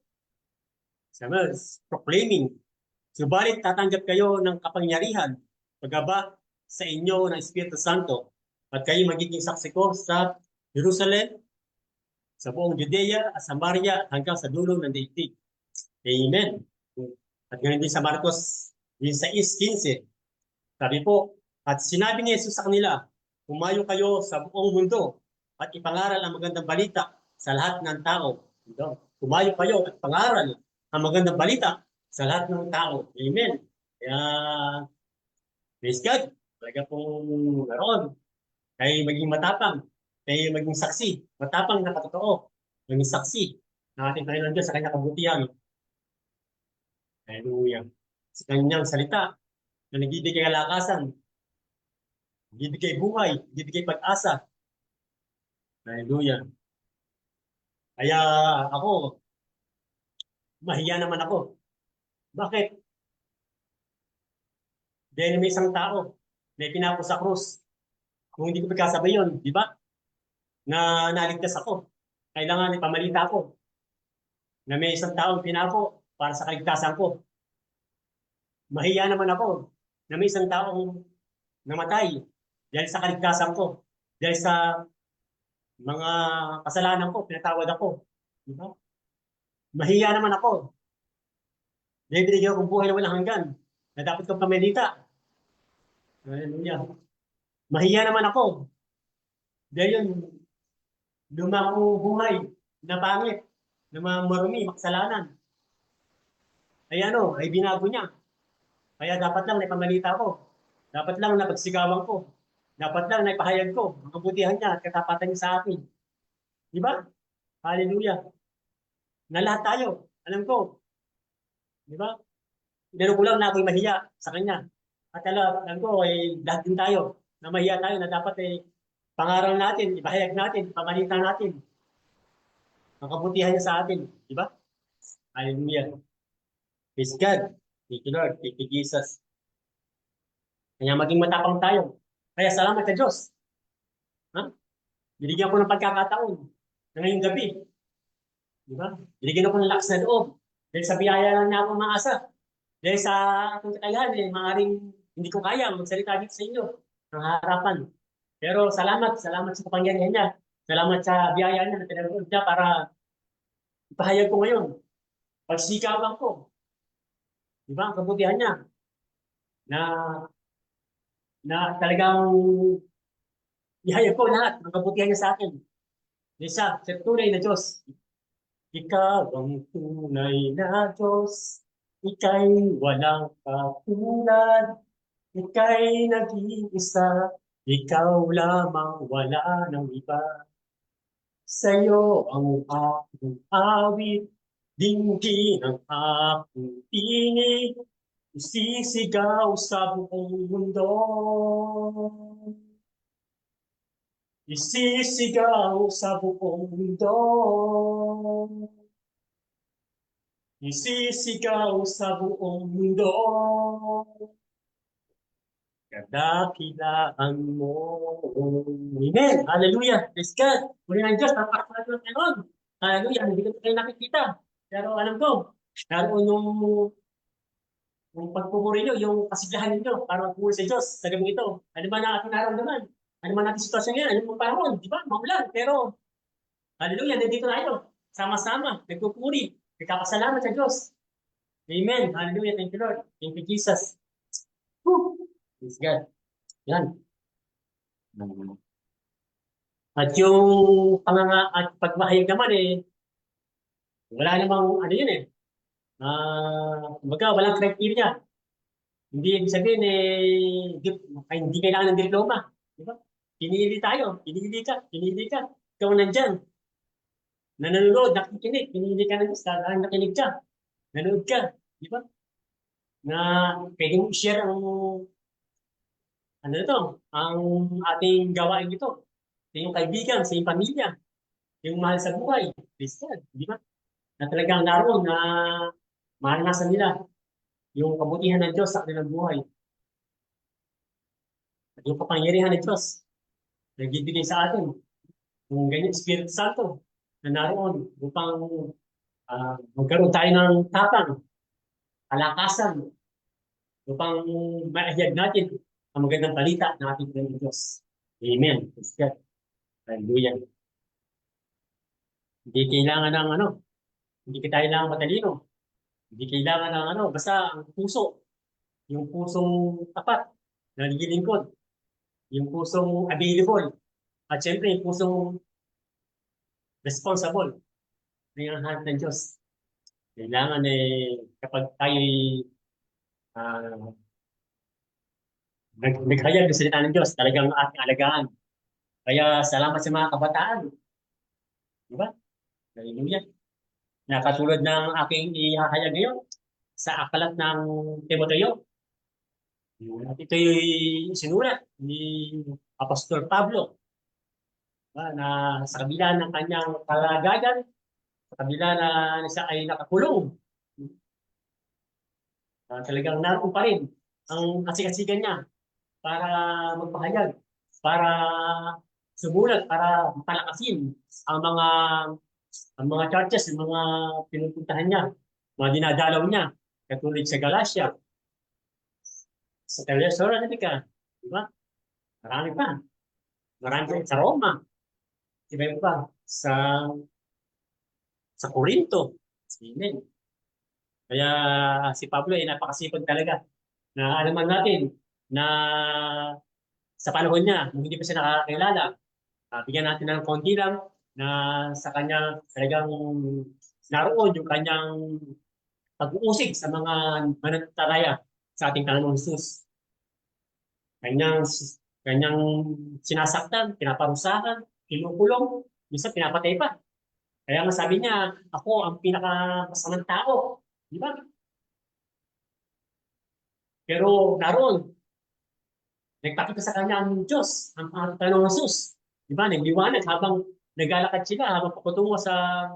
sabi, proclaiming, subalit tatanggap kayo ng kapangyarihan pagaba sa inyo ng Espiritu Santo at kayo magiging saksi ko sa Jerusalem, sa buong Judea at Samaria hanggang sa dulo ng daigdig. Amen. At ganun din sa Marcos 16:15. Sabi po, at sinabi ni Jesus sa kanila, humayo kayo sa buong mundo at ipangaral ang magandang balita sa lahat ng tao. Humayo kayo at pangaral ang magandang balita sa lahat ng tao. Amen. Kaya, praise God. Talaga pong naroon. Kaya maging matapang. Kaya maging saksi. Matapang na patotoo. Maging saksi ng ating Panginoon Diyos sa kanyang kabutihan. Hallelujah. Sa kanyang salita na nagbibigay kalakasan bibigay buhay, bibigay pag-asa. Hallelujah. Kaya ako, mahiya naman ako. Bakit? Dahil may isang tao na pinako sa krus. Kung hindi ko pagkasabay yun, di ba? Na naligtas ako. Kailangan ipamalita ko na may isang taong pinako para sa kaligtasan ko. Mahiya naman ako na may isang taong namatay dahil sa kaligtasan ko. Dahil sa mga kasalanan ko, pinatawad ako. Di ba? Mahiya naman ako. Dahil binigyan ko buhay na walang hanggan na dapat kong pamalita. Hallelujah. Mahiya naman ako. Dahil yun, lumang buhay na pangit, na marumi, makasalanan. Ay ano, ay binago niya. Kaya dapat lang naipamalita ko. Dapat lang napagsigawan ko. Dapat lang naipahayag ko ang kabutihan niya at katapatan niya sa akin. Di ba? Hallelujah. Na lahat tayo, alam ko. Di ba? Pero ko lang na ako'y mahiya sa kanya. At alam ko, ay lahat din tayo na mahiya tayo na dapat pangaral natin, ipahayag natin, pamalita natin ang kabutihan niya sa atin. Di ba? Hallelujah. Praise God. Thank you, Lord. Thank you, Jesus. Kaya maging matapang tayo. Kaya salamat sa Diyos. Ha? Binigyan ko ng pagkakataon na ngayong gabi. Di ba? Binigyan ako ng lakas na loob. Dahil sa biyaya lang niya ako maasa. Dahil sa aking kakayahan, maaaring hindi ko kaya magsalita dito sa inyo ng harapan. Pero salamat sa kapangyarihan niya. Salamat sa biyaya niya na pinag-uod niya para ipahayag ko ngayon. Pagsikapan ko. Di ba? Ang kabutihan niya. Na talagang ihayag ko lahat ng kabutihan niya sa akin. Isa, sa tunay na Diyos. Ikaw ang tunay na Diyos. Ika'y walang katulad. Ika'y nag-iisa. Ikaw lamang, wala ng iba. Sa'yo ang aking awit. Dinggin ang aking tinig. Isisigaw sa buong mundo. Isisigaw sa buong mundo. Isisigaw sa buong mundo. Kadakilaan mo. Amen. Hallelujah. Praise God. Muli ng Diyos. Napakasalamat ng Panginoon. Hallelujah. Hindi ko kayo nakikita. Pero alam ko, naroon yung pagpupuri nyo, yung kasiglahan ninyo para magpupuri sa Diyos sa gabing ito. Ano ba na ating naramdaman? Ano man natin sitwasyon ngayon? Ano man panahon? Di ba? Maulan. Pero, hallelujah, nandito tayo. Sama-sama, nagpupuri, nagkapasalamat sa Diyos. Amen. Hallelujah. Thank you, Lord. Thank you, Jesus. Whew. Praise God. Yan. At yung at pagmahayag naman wala namang ano yun kumbaga walang criteria. Hindi ibig sabihin hindi kailangan ng diploma. Di ba? Pinili tayo, pinili ka. Ikaw nandyan. Nanonood, nakikinig, pinili ka ng Diyos, nakinig ka. Nanood ka. Di ba? Na pwede mo i-share ang ating gawain ito. Sa iyong kaibigan, sa iyong pamilya, yung mahal sa buhay. Christian, di ba? Na talagang naroon na maranasan nila yung kabutihan ng Diyos sa kanilang buhay. At yung kapangyarihan ng Diyos na nagbibigay sa atin yung ganyan Espiritu Santo na naroon upang magkaroon tayo ng tapang, kalakasan, upang maihayag natin ang magandang balita ng ating Panginoon Diyos. Amen. Praise God. Hallelujah. Hindi kailangan ng hindi kailangan matalino. Hindi kailangan ng basta ang puso. Yung pusong tapat na naglilingkod. Yung pusong available. At syempre, yung pusong responsible na yung hand ng Diyos. Kailangan kapag tayo naghayag ng salita ng Diyos, talagang ating alagaan. Kaya salamat sa mga kabataan. Di ba? Hallelujah. Nakatulad ng aking ihahayag ngayon sa aklat ng Timoteo. At ito'y sinulat ni Apostol Pablo na sa kabila ng kanyang kalagayan, sa kabila na siya ay nakakulong, talagang naroon pa rin ang kasikasigan niya para magpahayag, para sumulat, para palakasin ang mga churches, ang mga pinupuntahan niya, mga dinadalaw niya, katulad sa Galatia, sa Thessalonica, di ba? Marami pa. Marami pa sa Roma, iba pa sa Corinto. Amen. Kaya si Pablo ay napakasipag talaga na alaman natin na sa panahon niya, nung hindi pa siya nakakilala, bigyan natin ng konti lang na sa kanya talagang naroon yung kanyang pag-uusig sa mga mananampalataya sa ating Panginoong Jesus. Kanyang sinasaktan, pinaparusahan, kinukulong, minsan pinapatay pa. Kaya nga sabi niya, ako ang pinakamasamang tao. Di ba? Pero naroon, nagpakita sa kanya ang Diyos, ang Panginoong Jesus. Di ba? Nagliwanag habang naglalakad sila, habang pakutungo sa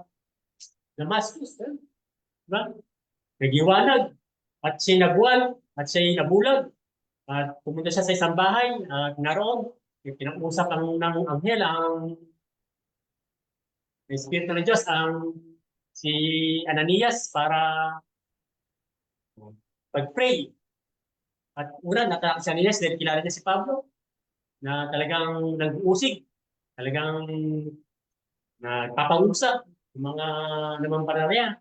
Damascus. Di ba? Nagliwanag at siya nagwal at siya nabulag. At pumunta siya sa isang bahay at naroon, pinag-usap ng anghel, ang Espiritu ng Diyos, ang si Ananias para pag-pray. At una, natatakot si Ananias dahil kilala niya si Pablo na talagang nag-uusig, talagang nagpapausap ng mga namamparaya.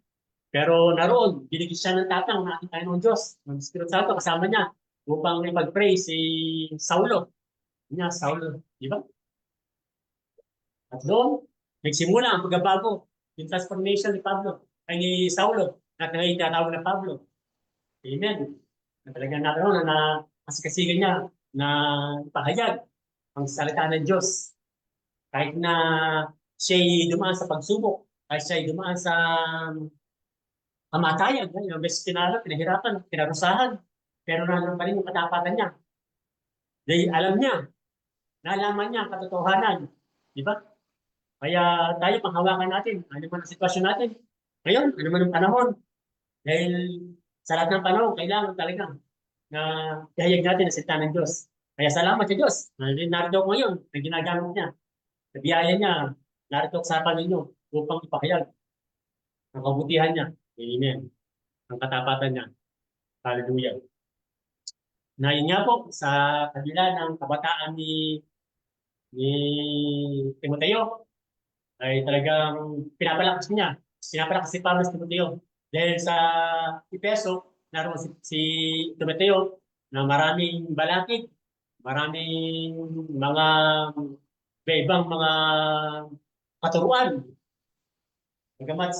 Pero naroon, binigyan siya ng tatang ng ating Panginoon Diyos, ng Espiritu Santo kasama niya upang ipag-pray si Saulo. Niya, Saulo, di ba? At doon, nagsimula ang pagbabago, yung transformation ni Pablo, ay ni Saulo, at ngayon tinatawag na Pablo. Amen. Na talagang naroon na kasikasigan niya na pahayag ang salita ng Diyos. Kahit na siya'y dumaan sa pagsubok, kahit siya'y dumaan sa kamatayan, yung beses pinahirapan, pinarusahan, pero nandun pa rin yung katapatan niya. Dahil alam niya, nalaman niya ang katotohanan. Di ba? Kaya tayo, panghawakan natin, ano man ang sitwasyon natin. Ngayon, ano man ang panahon. Dahil sa lahat ng panahon, kailangan talaga na ihayag natin ang salita ng Diyos. Kaya salamat sa Diyos. Narito ako ngayon, na ginagamit niya. Sa biyaya niya, narito ako sa harapan ninyo upang ipahayag ang kabutihan niya. Amen. Ang katapatan niya. Hallelujah. Na yun nga po, sa kabila ng kabataan ni Timoteo, ay talagang pinapalakas niya. Pinapalakas si Pablo si Timoteo. Dahil sa Epeso, naroon si Timoteo na maraming balakid, maraming mga ibang mga katuruan. Bagamat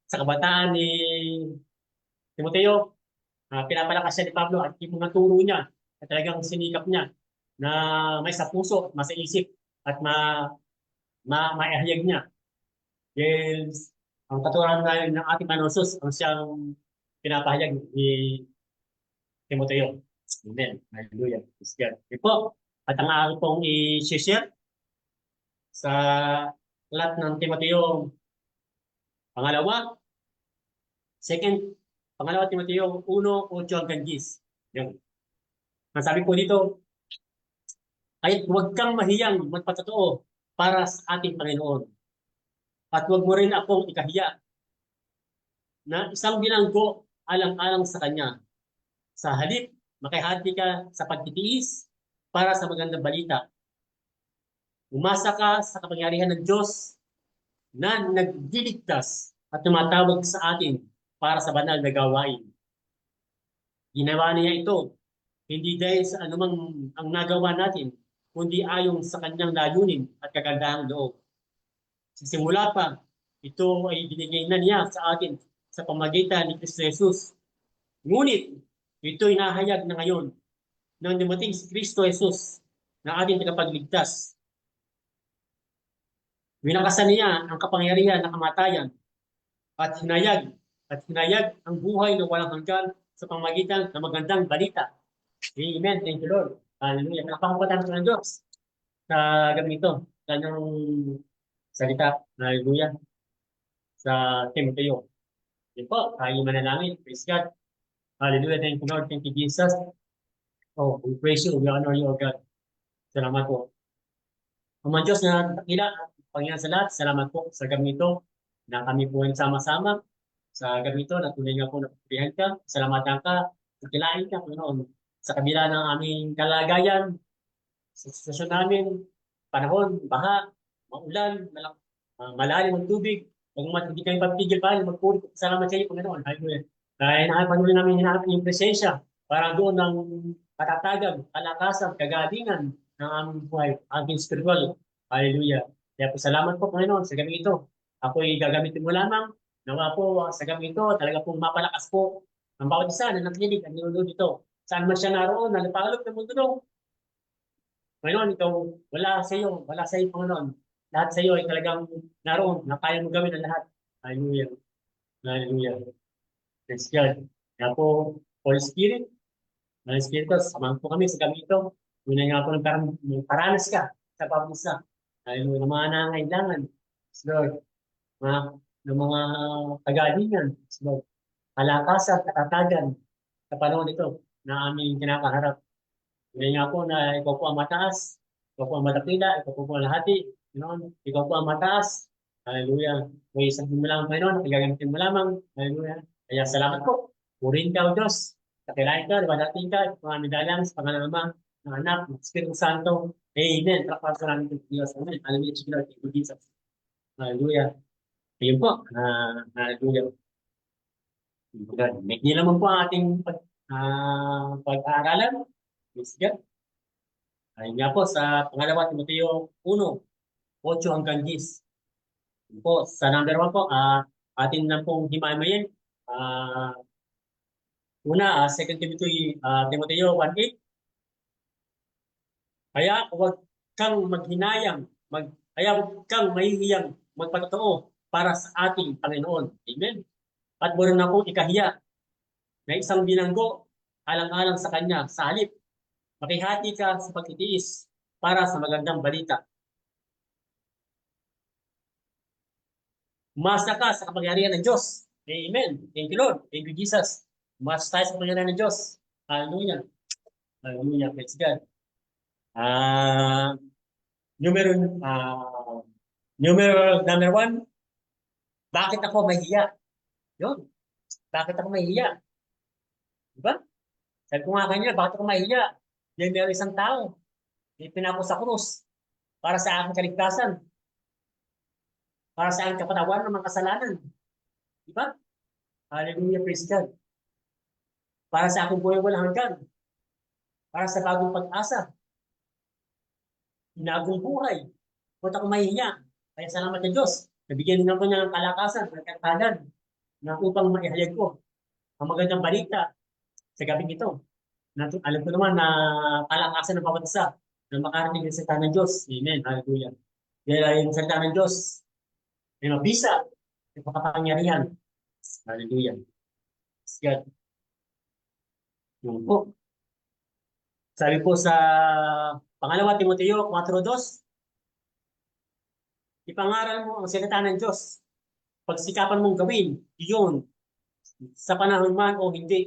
sa kabataan ni Timoteo, pinapalakas siya ni Pablo at yung mga turo niya at talagang sinikap niya na may sa puso, mas sa isip at maihayag niya. Yes, ang katuruan ng ating Panginoon Jesus ang siyang pinapahayag ni Timoteo. Amen. Hallelujah. Praise God. Okay po. At ang aking pong i-share sa lahat ng Timoteo pangalawa, pangalawa Timoteo 1:8 hanggang 10. Yan. Ang sabi po dito, ay huwag kang mahiyang magpatotoo para sa ating Panginoon. At huwag mo rin akong ikahiya na isang bilanggo alang-alang sa Kanya. Sa halip, makihati ka sa pagtitiis para sa magandang balita. Umasa ka sa kapangyarihan ng Diyos na nagdiligtas at tumatawag sa atin para sa banal na gawain. Ginawa niya ito, hindi dahil sa anumang ang nagawa natin, kundi ayon sa kanyang layunin at kagandahang loob. Sa simula pa, ito ay binigay na niya sa atin sa pamagitan ni Kristo Jesus. Ngunit, ito'y nahayag na ngayon nang dumating si Kristo Jesus na ating tagapagligtas. Winakasan niya ang kapangyarihan ng kamatayan at hinayag ang buhay na walang hanggan sa pamagitan ng magandang balita Amen. Thank you, Lord. Hallelujah. Napakapatan ko ng Diyos sa gabi ito. Kanyang salita. Hallelujah. Sa Timoteo. Yun po, tayo manalangin. Praise God. Hallelujah. Thank you, Lord. Thank you, Jesus. Oh, we praise you. We honor you, O God. Salamat po. Ama Diyos na dakila, Panginoon sa lahat, salamat po sa gabi ito na kami po ay sama-sama sa gabi ito na tunay nga po napapilihan ka. Salamatan ka, nakilain ka, Panginoon, sa kabila ng aming kalagayan, sa sitwasyon namin, panahon, baha, maulan, malalim ang tubig, pag hindi kami papigil pa, magpuri po. Salamat sa iyo, Panginoon. Hallelujah. Dahil nakapanood namin hinahanap yung presensya para doon ng katatagan, kalakasan, kagalingan ng aming buhay, aming spiritual. Hallelujah. Kaya po salamat po, Panginoon, sa gabi ito. Ako'y gagamitin mo lamang. Nawa po sa gabi ito, talaga pong mapalakas po ang bawat isa na nakikinig at nanonood ito. Saan man siya naroon, nalipalop ng mundo. Panginoon, ikaw, wala sa iyo, Panginoon. Lahat sa iyo ay talagang naroon, na kaya mo gawin ang lahat. Hallelujah. Hallelujah. Praise God. Kaya po, Holy Spirit, Holy Spirit, samahan po kami sa gabi ito. Muna nga po ng paranas ka sa bawat isa. Hallelujah. Ng mga nangangailangan. Lord, ng mga kagalingan. Lord, kalakasan, katatagan sa panahon ito na aming kinakaharap. Ngayon nga po na ikaw po ang mataas, ikaw po ang madakila, ikaw po ang lahati, Panginoon, ikaw po ang mataas. Hallelujah. May sabihin mo lang, Panginoon, gagamitin mo lamang. Hallelujah. Kaya salamat po. Purin ka, O Diyos. Kakilain ka, lumadating ka, mga medalang sa pangalan ng Ama, ng Anak, ng Espiritu Santo. Amen. Palakpakan sa namin ng Diyos. Amen. Hallelujah. Thank you, Jesus. Hallelujah. Ayun po. Hallelujah. May naman po ang ating pag-aaralan. Praise God. Ayun nga po sa pangalawa Timoteo 1:8 hanggang 10. Ayun po, sa number 1 po, atin na pong himayin. Una, 2 Timoteo 1:8. Kaya huwag kang maghinayang, kaya huwag kang mahihiyang magpatotoo para sa ating Panginoon. Amen. At meron na pong ikahiya na isang binanggo alang-alang sa Kanya. Sa halip, makihati ka sa pagtitiis para sa magandang balita. Umasa ka sa kapangyarihan ng Diyos. Amen. Thank you, Lord. Thank you, Jesus. Umasa tayo sa kapangyarihan ng Diyos. Hallelujah. Hallelujah. Praise God. Numero number 1, bakit ako mahiya? Yun. Bakit ako mahiya? Diba? Sabi ko nga kanina, bakit ako mahiya? Dahil meron isang tao, pinako sa krus para sa aking kaligtasan, para sa aking kapatawaran ng mga kasalanan. Diba? Hallelujah, praise God. Para sa aking buhay walang hanggan. Para sa bagong pag-asa. Inagong buhay. Bakit ako mahihiya? Kaya salamat sa Diyos. Nabigyan din ako niya ng kalakasan, ng katagan, na upang maihayag ko ang magandang balita sa gabing ito. Alam ko naman na kalakasan ng bawat isa na makarating ng salita ng Diyos. Amen. Hallelujah. Dahil yung salita ng Diyos ay mabisa at makapangyarihan. Hallelujah. Praise God. Yun po. Sabi po sa pangalawa Timoteo 4:2, ipangaral mo ang salita ng Diyos. Pagsikapan mong gawin, iyon, sa panahon man o hindi.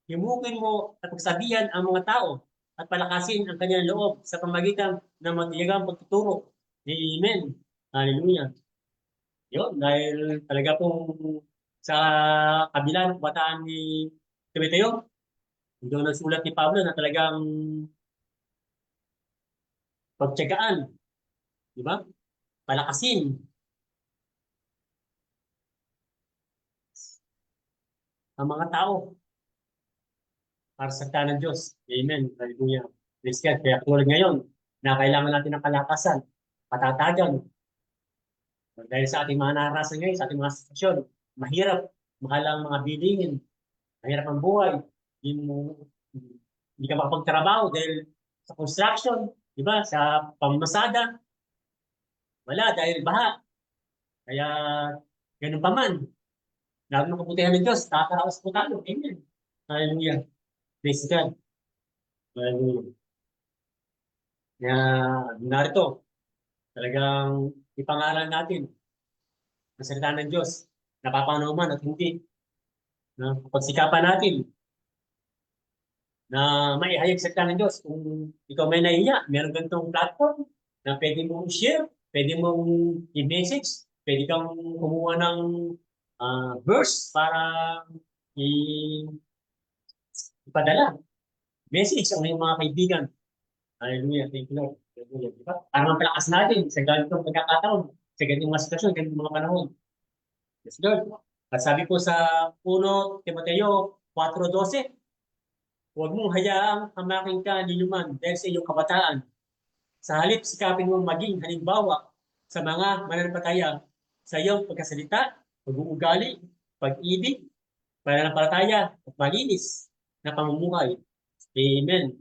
Himukin mo at pagsabihan ang mga tao at palakasin ang kanyang loob sa pamagitan ng matiyagang pagtuturo. Amen. Hallelujah. Yun, dahil talaga pong sa kabila ng bataan ni Timoteo, doon nagsulat ni Pablo na talagang pagtiyagaan, di ba? Palakasin ang mga tao para sa salita ng Diyos. Amen. Hallelujah. Praise God. Kaya tulad ngayon, na kailangan natin ng kalakasan, patatagan. Dahil sa ating mga naranasan ngayon, sa ating mga sitwasyon, mahirap, mahal ang mga bilingin, mahirap ang buhay, hindi ka makapagtrabaho dahil sa construction, di ba? Sa pamamasada, wala dahil baha. Kaya, ganun pa man, lalo ng kabutihan ng Diyos, nakakaraos po tayo. Amen. Hallelujah. Praise God. Hallelujah. Kaya narito, talagang ipangaral natin ang salita ng Diyos. Napapanaw man at hindi. No? Pagsikapan natin na maihayag sa salita ng Diyos. Kung ikaw may nahiya, meron ganitong platform na pwede mong share, pwede mong i-message, pwede kang kumuha ng verse para i- ipadala. Message ang iyong mga kaibigan. Hallelujah. Thank you, Lord. Hallelujah. Diba? Para mapalakas natin sa ganitong pagkakataon, sa ganitong mga sitwasyon, ganitong mga panahon. Yes, Lord. At sabi po sa 1 Timoteo 4:12, huwag mong hayaang hamakin ka ni Luman dahil sa iyong kabataan. Sa halip, sikapin mong maging halimbawa sa mga mananampalataya sa iyong pagkasalita, pag-uugali, pag-ibig, pananampalataya, at malinis na pamumuhay. Amen.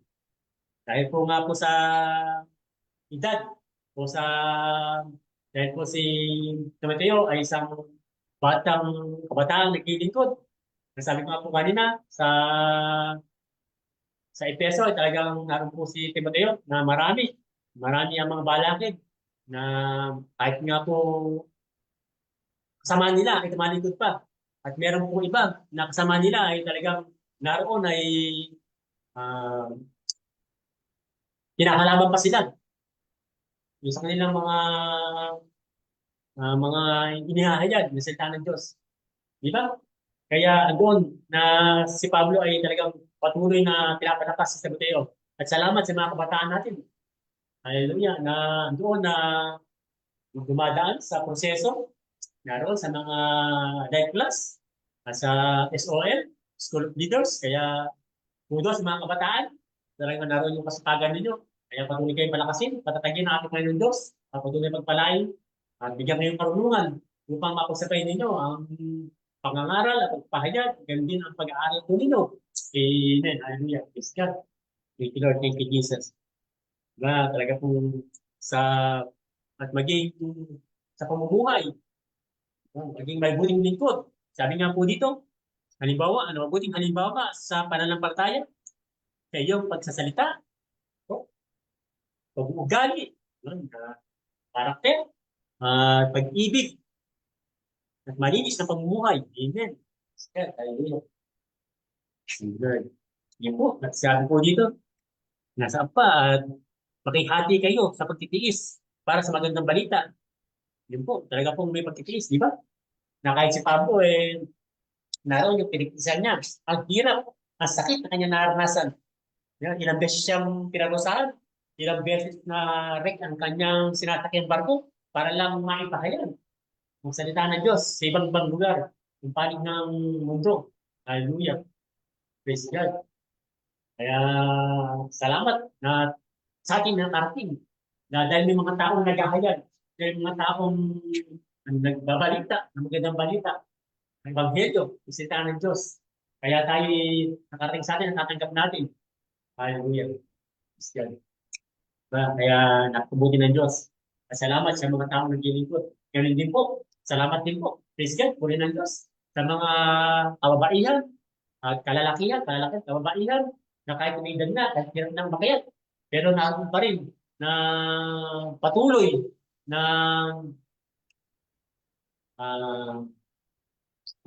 Dahil po nga po sa edad, po sa dahil po si Timoteo ay isang kabataang naglilingkod. Nasabi ko nga po kanina sa Efeso ay talagang naroon po si Timoteo na marami ang mga balakid na kahit nga po kasama nila ay tumalikod pa. At meron po iba na kasama nila ay talagang naroon ay uh, kinakalaban pa sila. Yung sa kanilang mga inihahayag na salita ng Diyos. Di ba? Kaya doon na si Pablo ay talagang patuloy na pinapalakas si Timoteo. At salamat sa mga kabataan natin. Hallelujah. Na doon na dumadaan sa proseso, naroon sa mga life class, at sa SOL, School of Leaders. Kaya kudos sa mga kabataan. Talagang naroon yung kasitagan ninyo. Kaya patuloy kayong palakasin, patatagin ang ating Panginoon Diyos, at patuloy pagpalain, at bigyan kayong karunungan upang mapagsapay ninyo ang pangangaral at pagpahayag, ganun din ang pag-aaral po ninyo. Amen. Hallelujah. Praise God. Thank you, Lord. Thank you, Jesus. Na talaga po sa at maging sa pamumuhay, maging may buting lingkod. Sabi nga po dito, halimbawa, mabuting halimbawa sa pananampalataya, sa iyong pagsasalita, pag-uugali, karakter, pag-ibig, at malinis na pamumuhay. Amen. Hallelujah. Good. Yan po. At sabi po dito, nasaan pa at makihati kayo sa pagtitiis para sa magandang balita. Yun po. Talaga pong may pagtitiis, di ba? Na kahit si Pablo, naroon yung pinagtiisan niya. Ang hirap, ang sakit na kanya naranasan. Yan, ilang beses siyang pinarusahan, ilang beses na wreck ang kanyang sinasakyang barko para lang maipahayag ang salita ng Diyos sa ibang lugar, yung panig ng mundo. Hallelujah. Praise God. Kaya salamat na sa atin nakarating na dahil may mga taong naghahayag, dahil may mga taong nagbabalita, ng magandang balita, ng Ebanghelyo, yung salita ng Diyos. Kaya tayo nakarating sa atin, natatanggap natin. Hallelujah. Praise God. Kaya nakubuti ng Diyos. Salamat sa mga taong naglilingkod. Ganun din po. Salamat din po. Praise God. Puri ng Diyos. Sa mga kababaihan, kalalakihan, kababaihan, na kahit may edad na, kahit hirap nang makayat, pero naroon pa rin na patuloy na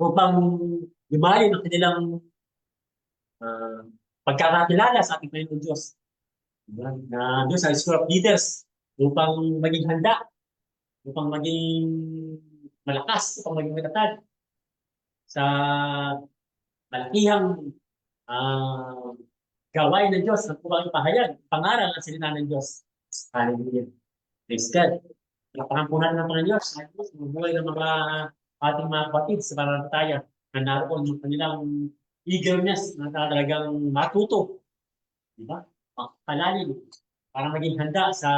upang lumalim ang kanilang pagkakakilala sa ating Panginoon Diyos. Na doon sa School of Leaders upang maging handa, upang maging malakas, upang maging matatag sa malakihang gawain ng Diyos na upang ipahayag, pangaral ng salita ng Diyos. Hallelujah. Praise God. Pinapangampunan ng mga Diyos, buhay ng mga ating mga kapatid sa pananampalataya na naroon yung kanilang eagerness na talagang matuto. Diba? Palalim para maging handa sa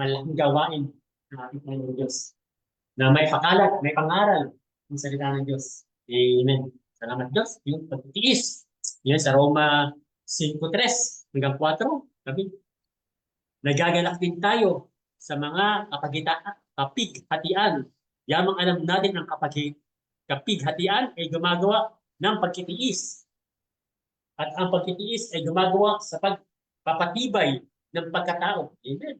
malaking gawain ng ating Panginoon Diyos. Na may pakalat, may pangaral ng salita ng Diyos. Amen. Salamat Diyos. Yung pagtitiis. Yan sa Roma 5:3 hanggang 4. Sabi, nagagalak din tayo sa mga kapighatian. Yamang alam natin ang kapighatian ay gumagawa ng pagtitiis. At ang pagtitiis ay gumagawa sa pagpapatibay ng pagkatao. Amen.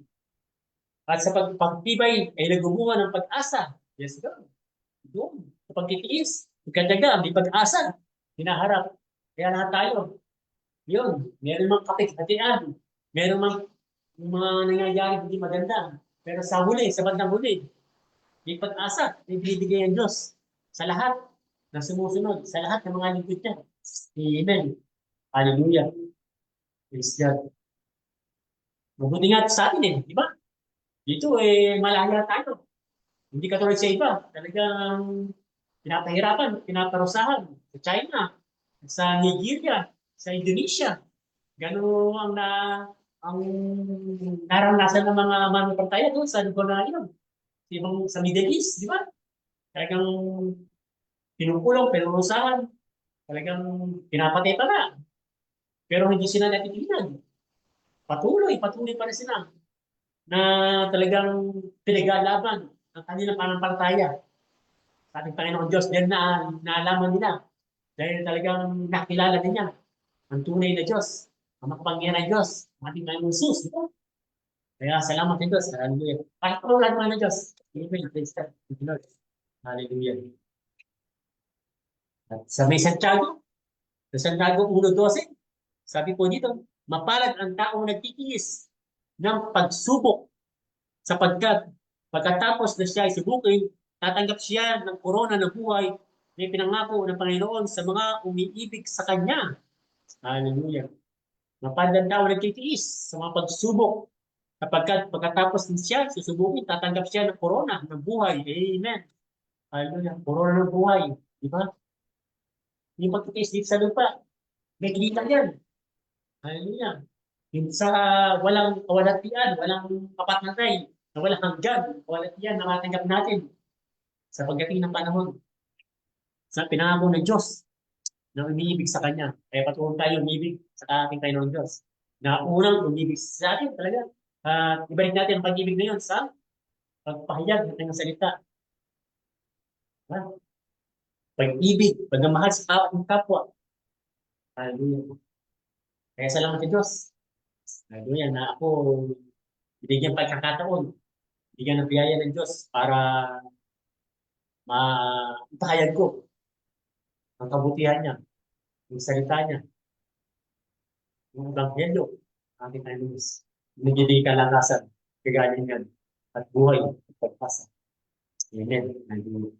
At sa pagpapatibay ay nagumunga ng pag-asa. Yes, God. Doon. Sa pagtitiis, magkandaga, may pag-asa. Hinaharap. Kaya lahat tayo. Yun. Meron mang kapit-hatian. Meron mang mga nangyayari hindi maganda. Pero sa huli, sa bandang huli, may pag-asa. May binibigay ang Diyos sa lahat na sumusunod, sa lahat ng mga lingkod niya. Amen. Hallelujah. Praise God. Mabuti nga sa atin di ba? Dito malaya tayo. Hindi katulad sa iba. Talagang pinapahirapan, pinaparusahan. Sa China, sa Nigeria, sa Indonesia. Gano'n ang naranasan ng mga mananampalataya doon sa lugar na yun. Sa Middle East, di ba? Talagang pinukulong, pinurusahan. Talagang pinapatay pa na. Pero hindi sila natitigilan. Patuloy pa rin sila na talagang pinaglalaban ang kanilang pananampalataya sa ating Panginoon Diyos dahil naalaman nila dahil talagang nakilala din niya ang tunay na Diyos, ang makapangyarihan ng Diyos, ang ating Panginoon Jesus, di ba? Kaya salamat din Diyos. Hallelujah. Para po lahat ng Diyos. Amen. Praise God. Thank you, Lord. Hallelujah. At sa Santiago 1:12, sabi po dito, mapalad ang taong nagtitiis ng pagsubok sapagkat pagkatapos na siya ay subukin, tatanggap siya ng korona ng buhay na pinangako ng Panginoon sa mga umiibig sa Kanya. Hallelujah. Mapalad ang taong nagtitiis sa mga pagsubok sapagkat pagkatapos din siya susubukin, tatanggap siya ng korona ng buhay. Amen. Hallelujah. Korona ng buhay. Di ba? Yung pagtitiis dito sa lupa, may kita yan. Hallelujah. Yung sa walang kawalatian, walang kapatnatay, na walang hanggan, kawalatian na matanggap natin sa pagdating ng panahon. Sa pinangako ng Diyos na umiibig sa Kanya. Kaya patuloy tayo umiibig sa ating Panginoon Diyos. Na unang umibig sa atin talaga. At ibalik natin ang pag-ibig na yun sa pagpahayag ng kanyang salita. Ha? Pag-ibig, pagmamahal sa ating kapwa. Hallelujah. Kaya salamat sa Diyos. Hallelujah, na ako binigyan pagkakataon, bigyan ng biyaya ng Diyos para maipahayag ko ang kabutihan niya, yung salita niya, yung ebanghelyo, ang ating Panginoon Diyos. Nagbibigay kalakasan, kagalingan, at buhay at pagpasa. Amen. Hallelujah.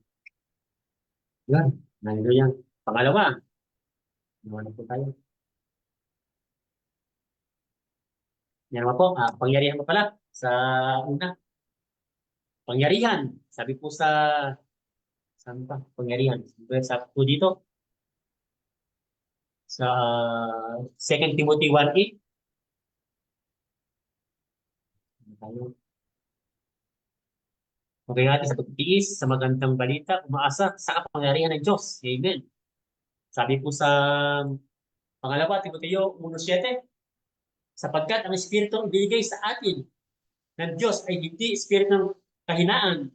Yan. Hallelujah. Pangalawa, naman po tayo. Yan naman po, pangyarihan mo pala sa una. Pangyarihan. Sabi po saan pa? Pangyarihan. Sabi po dito, sa 2 Timothy 1:8. Okay natin sa pagtiis, sa magandang balita, umaasa sa kapangyarihan ng Diyos. Amen. Sabi po sa pangalawa, Timoteo 1:7, sapagkat ang Espiritu ang binigay sa atin ng Diyos ay hindi Espiritu ng kahinaan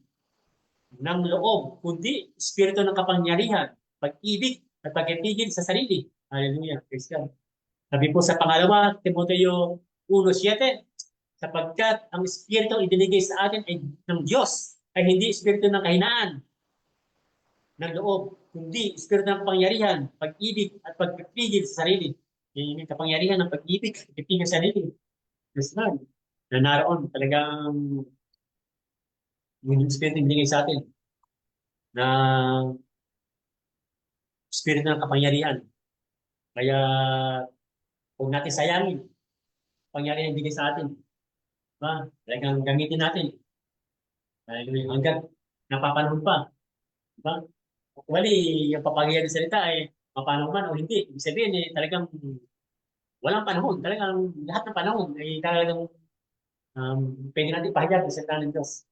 ng loob, kundi Espiritu ng kapangyarihan, pag-ibig at pagkipigil sa sarili. Hallelujah. Praise God. Sabi po sa pangalawa, Timoteo 1:7, sapagkat ang Espiritu ang ibinigay sa atin ay ng Diyos ay hindi Espiritu ng kahinaan ng loob, kundi Espiritu ng pangyarihan, pag-ibig at pagpipigil sa sarili. Yung kapangyarihan ng pag-ibig at pagpipigil sa sarili. Yes, Lord. Na naroon talagang yung Espiritu yung binigay sa atin na Espiritu ng kapangyarihan. Kaya huwag natin sayangin pangyarihan yung binigay sa atin. Diba? Talagang gamitin natin. Hanggat napapanahon pa. Diba? Wali, yung papagayag ng salita ay mapanahon man o hindi. Ibig sabihin talagang walang panahon. Talagang lahat ng panahon ay talagang pwede natin ipahayag ng salita ng Diyos.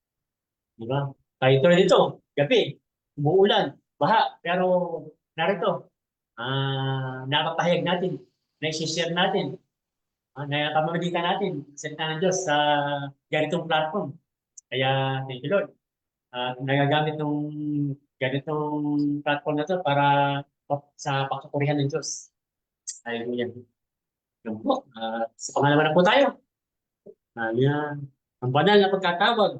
Diba? Tayo ito rin dito, gabi, umuulan, baha, pero narito, napapahayag natin, na-share natin, napamamagitan natin salita ng Diyos sa ganitong platform. Kaya, thank you Lord. Nagagamit ng ganitong platform na to para sa pagkakurihan ng Diyos. Hallelujah. Yan po. Sa pangalawa na po tayo. Ayan. Ang banal na pagkatawag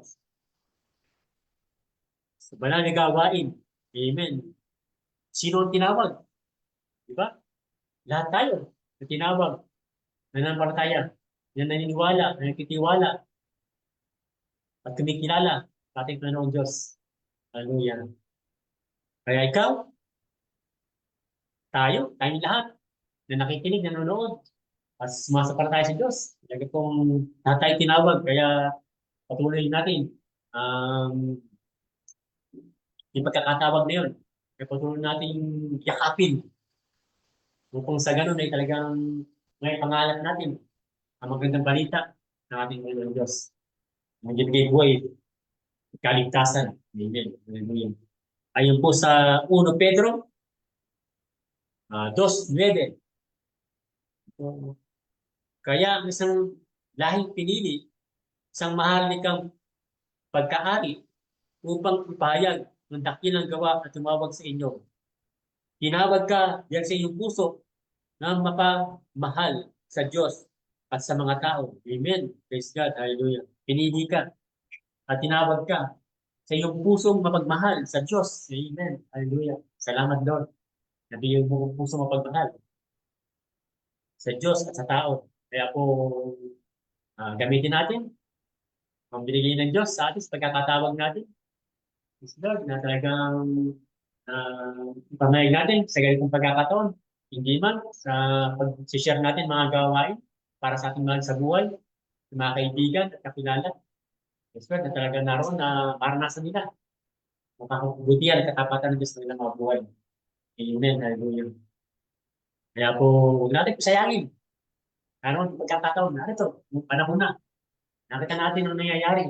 sa banal na gawain. Amen. Sino ang tinawag? Di ba? Lahat tayo na tinawag. Nananampalataya. Na naniniwala, na nakikitiwala, at kumikilala sa ating Panginoong Diyos. Hallelujah. Kaya ikaw, tayong lahat na nakikinig, nanonood, at sumasampalataya sa Diyos. Lagi pong tatay tinawag, kaya patuloy natin yung pagkakatawag na yun. Kaya patuloy natin yakapin. Upang sa ganun ay talagang may pangalan natin ang magandang balita ng ating Panginoong Diyos. Nagbibigay buhay, kaligtasan. Amen. Hallelujah. Ayon po sa 1 Pedro 2:9. Kaya ang isang lahing pinili, isang maharlikang pagkaari upang ipahayag ng dakilang gawa at tumawag sa inyo. Tinawag ka diyan sa iyong puso na mapamahal sa Diyos at sa mga tao. Amen. Praise God. Hallelujah. Pinili ka at tinawag ka sa iyong pusong mapagmahal sa Diyos. Amen. Hallelujah. Salamat, Lord. Nabigyan mo ang pusong mapagmahal sa Diyos at sa tao. Kaya po, gamitin natin ang binigay ng Diyos sa atin sa pagkakatawag natin. Praise Lord, na talagang ipamayag natin sa ganitong pagkakataon. Hindi man sa pag-share natin mga gawain para sa ating mahal sa buhay, sa mga kaibigan at kakilala. Yes, Lord, na talagang naroon na maranasan nila makakabutihan at katapatan ng Diyos ng ilang mga buhay. Amen. Hallelujah. Kaya po, huwag natin pasayangin. Ano, pagkakataon na ito, yung panahon na. Nakita natin ang nangyayari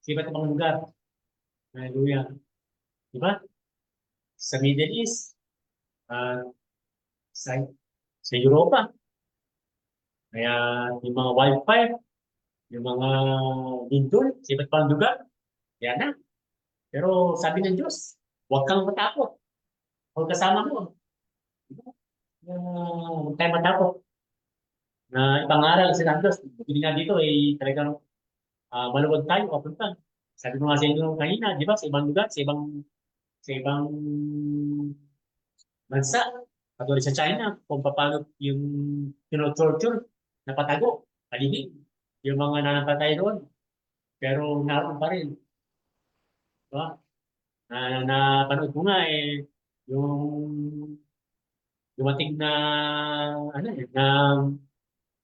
sa iba't ibang lugar. Hallelujah. Diba? Sa Middle East, sa Europa. Kaya yung mga wildfire, yung mga lindol, sa iba't ibang lugar, yan na. Pero sabi ng Diyos, huwag kang matakot. Huwag kasama mo. Huwag tayo matakot. Na ipangaral sa ng Diyos. Hindi nga dito ay talagang maluwag tayo papunta. Sabi ko nga sa inyo kanina, di ba, sa ibang lugar, sa ibang bansa, katulad sa China, kung paano yung tino-torture, napatago, palihig, yung mga nanapatay doon. Pero naroon pa rin. Di ba? Napanood ko nga yung dumating na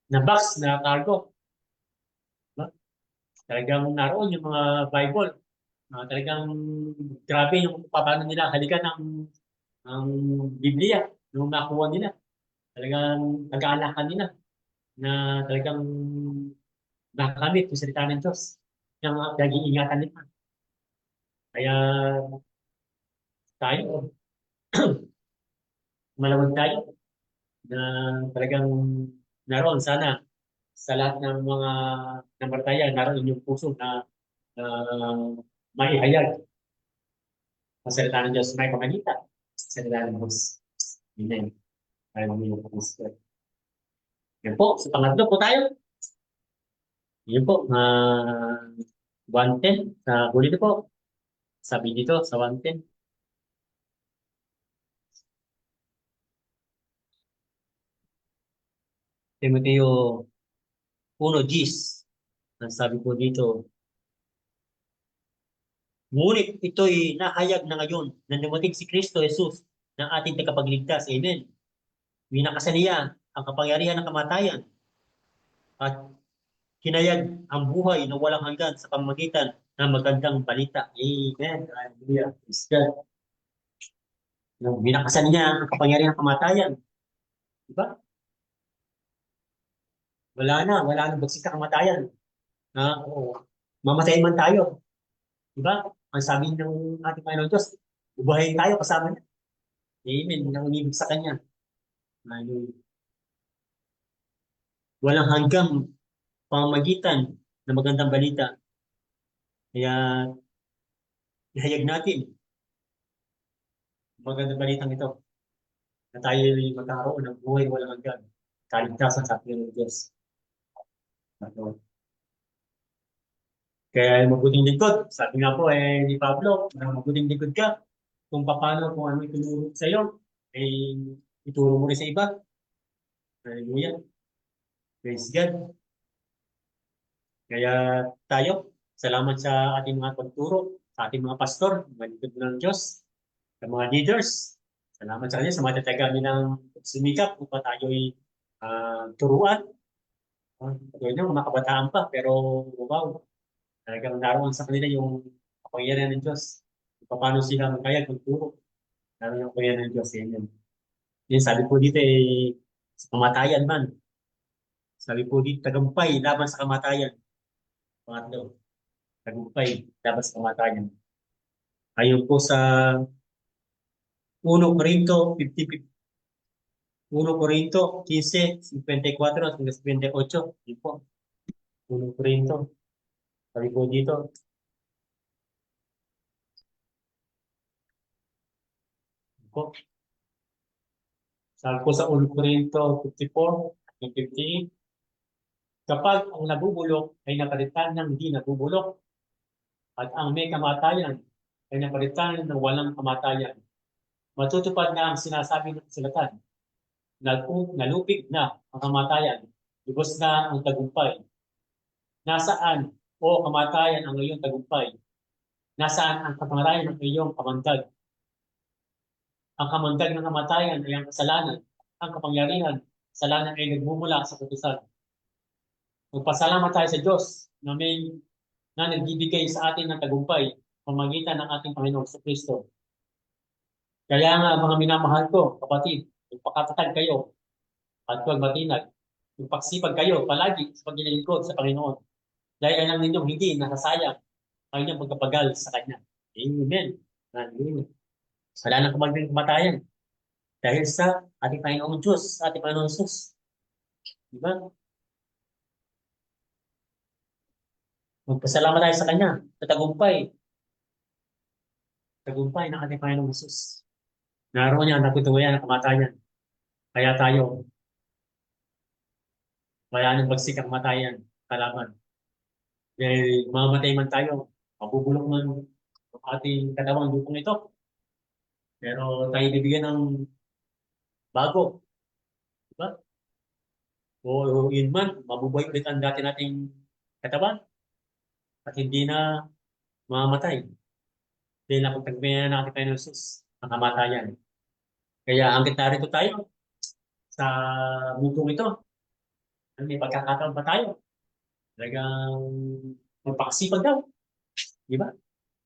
na box na cargo. Diba? Talagang naroon yung mga Bible. Talagang grabe yung paano nila halikan ang Biblia nung nakuha nila. Talagang nag-aalakan nila na talagang nakamit yung salita ng Diyos. Yung nag-iingatan nila. Kaya tayo, malawag tayo na talagang naroon sana sa lahat ng mga namartaya, naroon yung puso na maihayag ang salita ng Diyos, may pamagitan sa salita ng Diyos. Amen. Hallelujah. Yan po, sa pangatlo po tayo. Yan po, 110. Sa huli na po. Sabi dito, sa 110. Timoteo 1:10. Ang sabi po dito, ngunit ito'y nahayag na ngayon na dumating si Kristo Jesus na ating tagapagligtas. Amen. Winakasan niya ang kapangyarihan ng kamatayan at hinayag ang buhay na walang hanggan sa pamamagitan ng magandang balita. Amen. Hallelujah. Praise God. Winakasan niya ang kapangyarihan ng kamatayan. Diba? Wala na bagsik sa kamatayan. Oo. Mamatayin man tayo. Diba? Ang sabi ng ating Panginoon Diyos, ubuhayin tayo kasama niya. Amen. Nang umibig sa Kanya. Hallelujah. Walang hanggang pamamagitan ng magandang balita. Kaya ihayag natin magandang balitang ito. na tayo magkakaroon ng buhay walang hanggan. Kaligtasan sa atin ng Diyos. Ano? Kaya mabuting lingkod, sabi nga po ni Pablo, na mabuting lingkod ka kung paano, kung ano itulong sa iyo, ay ituro mo rin sa iba. Hallelujah. Praise God. Kaya tayo, salamat sa ating mga pagturo, sa ating mga pastor, mga lingkod ng Diyos, sa mga leaders. Salamat sa kanila sa mga tataga ng sumikap upang tayo'y turuan. Yun mga kabataan pa, pero wow, talagang naroon sa kanila yung kapangyarihan ng Diyos. Kung paano sila magkaya magturo. Naroon yung kapangyarihan ng Diyos. Yan, sabi po dito sa kamatayan man. Sabi po dito, tagumpay laban sa kamatayan. Pangatlo, tagumpay laban sa kamatayan. Ayon po sa 1 Corinto 50, 1 Corinto 15:54 at 58. Yun po. 1 Corinto. Sabi po dito. Yun po. Sabi po sa 1 Corinto 54 at 58. Kapag ang nabubulok ay napalitan ng hindi nabubulok at ang may kamatayan ay napalitan ng walang kamatayan, matutupad na ang sinasabi ng kasulatan. Nalupig na ang kamatayan, lubos na ang tagumpay. Nasaan, o kamatayan, ang iyong tagumpay? Nasaan ang kamatayan ng iyong kamandag? Ang kamandag ng kamatayan ay ang kasalanan. Ang kapangyarihan, kasalanan ay nagmumula sa kutusan. Magpasalamat tayo sa Diyos na nagbibigay sa atin ng tagumpay pamagitan ng ating Panginoong Kristo. Kaya nga mga minamahal ko, kapatid, magpakatatag kayo at huwag matinag. Magpagsipag kayo palagi sa paglilingkod sa Panginoon. Dahil alam ninyong hindi nasasayang ang inyong pagkapagal sa Kanya. Amen. Hallelujah. Wala nang kamatayan dahil sa ating Panginoong Diyos, ating Panginoong Jesus. Diba? Magpasalamat tayo sa Kanya sa tagumpay. Tagumpay ng ating Panginoong Jesus. Naroon niya ang nakutuwayan ng kamatayan. Kaya tayo, wala nang bagsik ang kamatayan, kalaban. Dahil mamamatay man tayo, mabubulok man ang ating katawang lupang ito. Pero tayo bibigyan ng bago. Diba? O yun man, mabubuhay ulit ang dati nating katawan at hindi na mamamatay. Dahil napagtagbayan na natin tayo ng Jesus, ang kamatayan. Kaya hanggang narito tayo sa mundong ito, may pagkakataon pa tayo. Talagang magpakasipag daw. Di ba?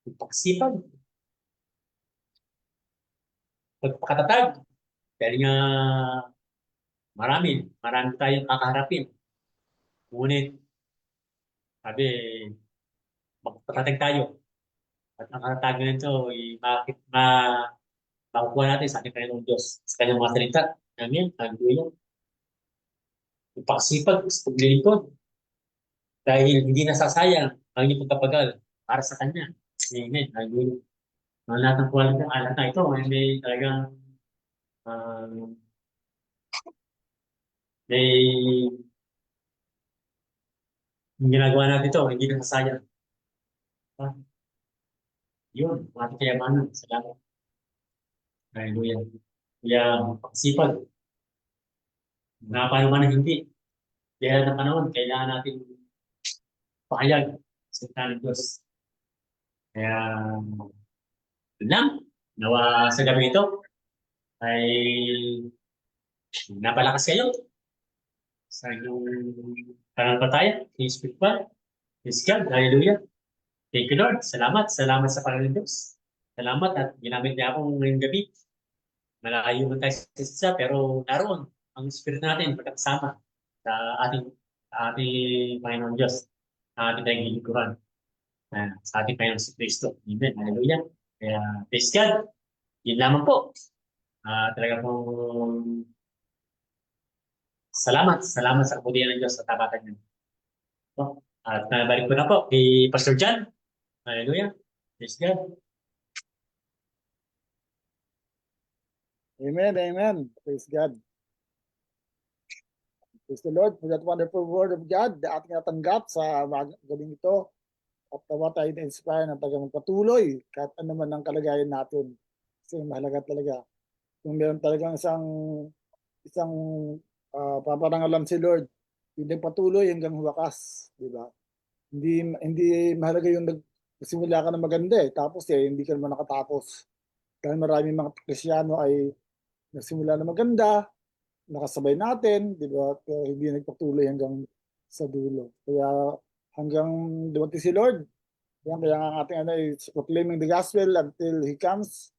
Magpakasipag. Magpakatatag. Dahil nga marami tayong kakaharapin. Ngunit, sabi, magpatatag tayo. At ang katatagan nito, makukuha natin sa ating Panginoong Diyos. Sa kanyang mga salita. Amen. Hallelujah. Magpakasipag sa paglilingkod. Dahil hindi nasasayang ang inyong pagkapagal para sa Kanya. Amen. Hallelujah. Ang lahat ng quality ng alat na ito, may talagang may yung ginagawa natin ito, hindi nasasayang. Yun, ating kayamanan. Salamat. Hallelujah. Kaya pagsipag. Na paano man hindi. Dahil ng panahon, kailangan natin pakayag sa salita ng Diyos. Kaya, yun lang. Nawa sa gabi ito ay napalakas kayo sa inyong pananampalataya, spiritual. Praise God. Hallelujah. Thank you, Lord. Salamat. Salamat sa Panginoon Diyos. Salamat at ginamit niya akong ngayong gabi. Malayo man tayo sa isa, pero naroon ang spirit natin pagkakasama sa ating Panginoon Diyos, sa ating tayong lingkuran, sa ating Panginoon si Kristo. Amen. Hallelujah. Kaya, praise God. Yun lamang po. Talaga pong salamat sa kabutihan ng Diyos sa tabatan niyo. At nabalik ko na po kay Pastor John. Hallelujah. Praise God. Amen, amen. Praise God. Praise the Lord for that wonderful word of God na ating natanggap sa gabing ito. At tawa tayo na-inspire na taga magpatuloy kahit ano man ang kalagayan natin. Kasi mahalaga talaga. Kung meron talagang isang paparangalan si Lord, hindi patuloy hanggang wakas, di ba? Hindi mahalaga yung nagsimula ka na maganda tapos hindi ka naman nakatapos. Dahil maraming mga Kristyano ay nagsimula na maganda, nakasabay natin, di ba? Pero hindi nagpatuloy hanggang sa dulo. Kaya hanggang dumating si Lord, kaya ang ating is proclaiming the gospel until He comes.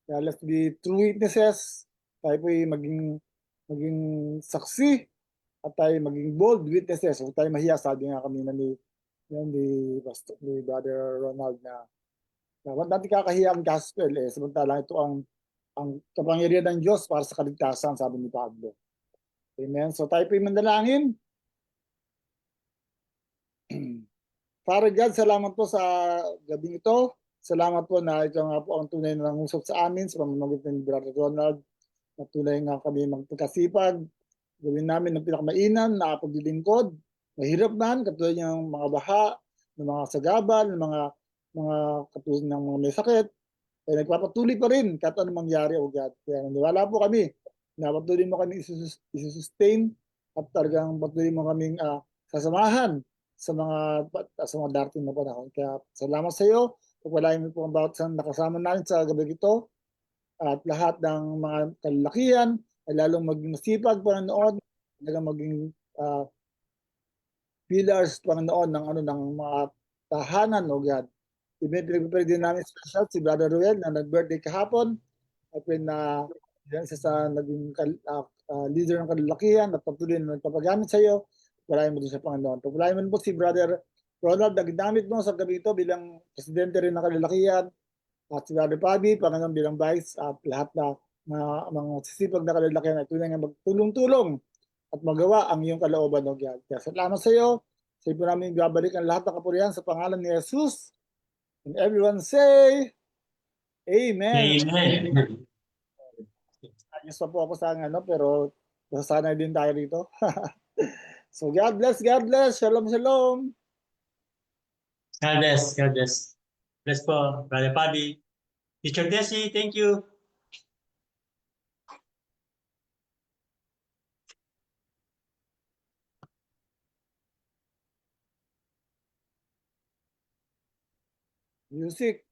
Kaya let's be true witnesses. Tayo po maging saksi at tayo maging bold witnesses. Huwag tayo mahiya, sabi nga kanina ni Brother Ronald na huwag natin kakahiya ang gospel samantalang ito ang kapangyarihan ng Diyos para sa kaligtasan, sabi ni Pablo. Amen. So tayo po yung manalangin. Father God, salamat po sa gabing ito. Salamat po na ikaw nga po ang tunay na nangusap sa amin sa pamamagitan ni Brother Ronald. Na tunay nga kami magpagkasipag. Gawin namin ng pinakamainan na paglilingkod. Mahirap man, katulad ng mga baha, ng mga sagabal, ng mga katulad ng mga may sakit. Ay nagpapatuloy pa rin kahit ano mangyari, O God. Kaya naniwala po kami na patuloy mo kami isusustain at talagang patuloy mo kaming sasamahan sa mga darating na panahon. Kaya salamat sa iyo. Pagpalain mo po ang bawat isang nakasama namin sa gabi ito at lahat ng mga kalalakihan ay lalong maging masipag Panginoon, talagang maging pillars Panginoon ng mga tahanan, O God. Pinagpapalay din namin special si Brother Ruel na nag-birthday kahapon at isa sa naging leader ng kalalakihan at patuloy na nagpapagamit sa iyo. Pagpalain mo din sa Panginoon. Pagpalain mo po si Brother Ronald na ginamit mo sa gabi ito bilang presidente rin ng kalalakihan at si Brother Pabi, Panginoon bilang vice at lahat na mga sisipag na kalalakihan ay tunay nga magtulong-tulong at magawa ang iyong kalooban, O God. Kaya salamat sa iyo. Sa iyo po namin babalik ang lahat ng kapurihan sa pangalan ni Jesus. And everyone say, Amen. Amen. Ayos pa po ako sa pero nasasanay din tayo rito. So God bless, God bless. Shalom, shalom. God bless. God bless. Bless po, Brother Pabi. Teacher Desi, thank you. Music.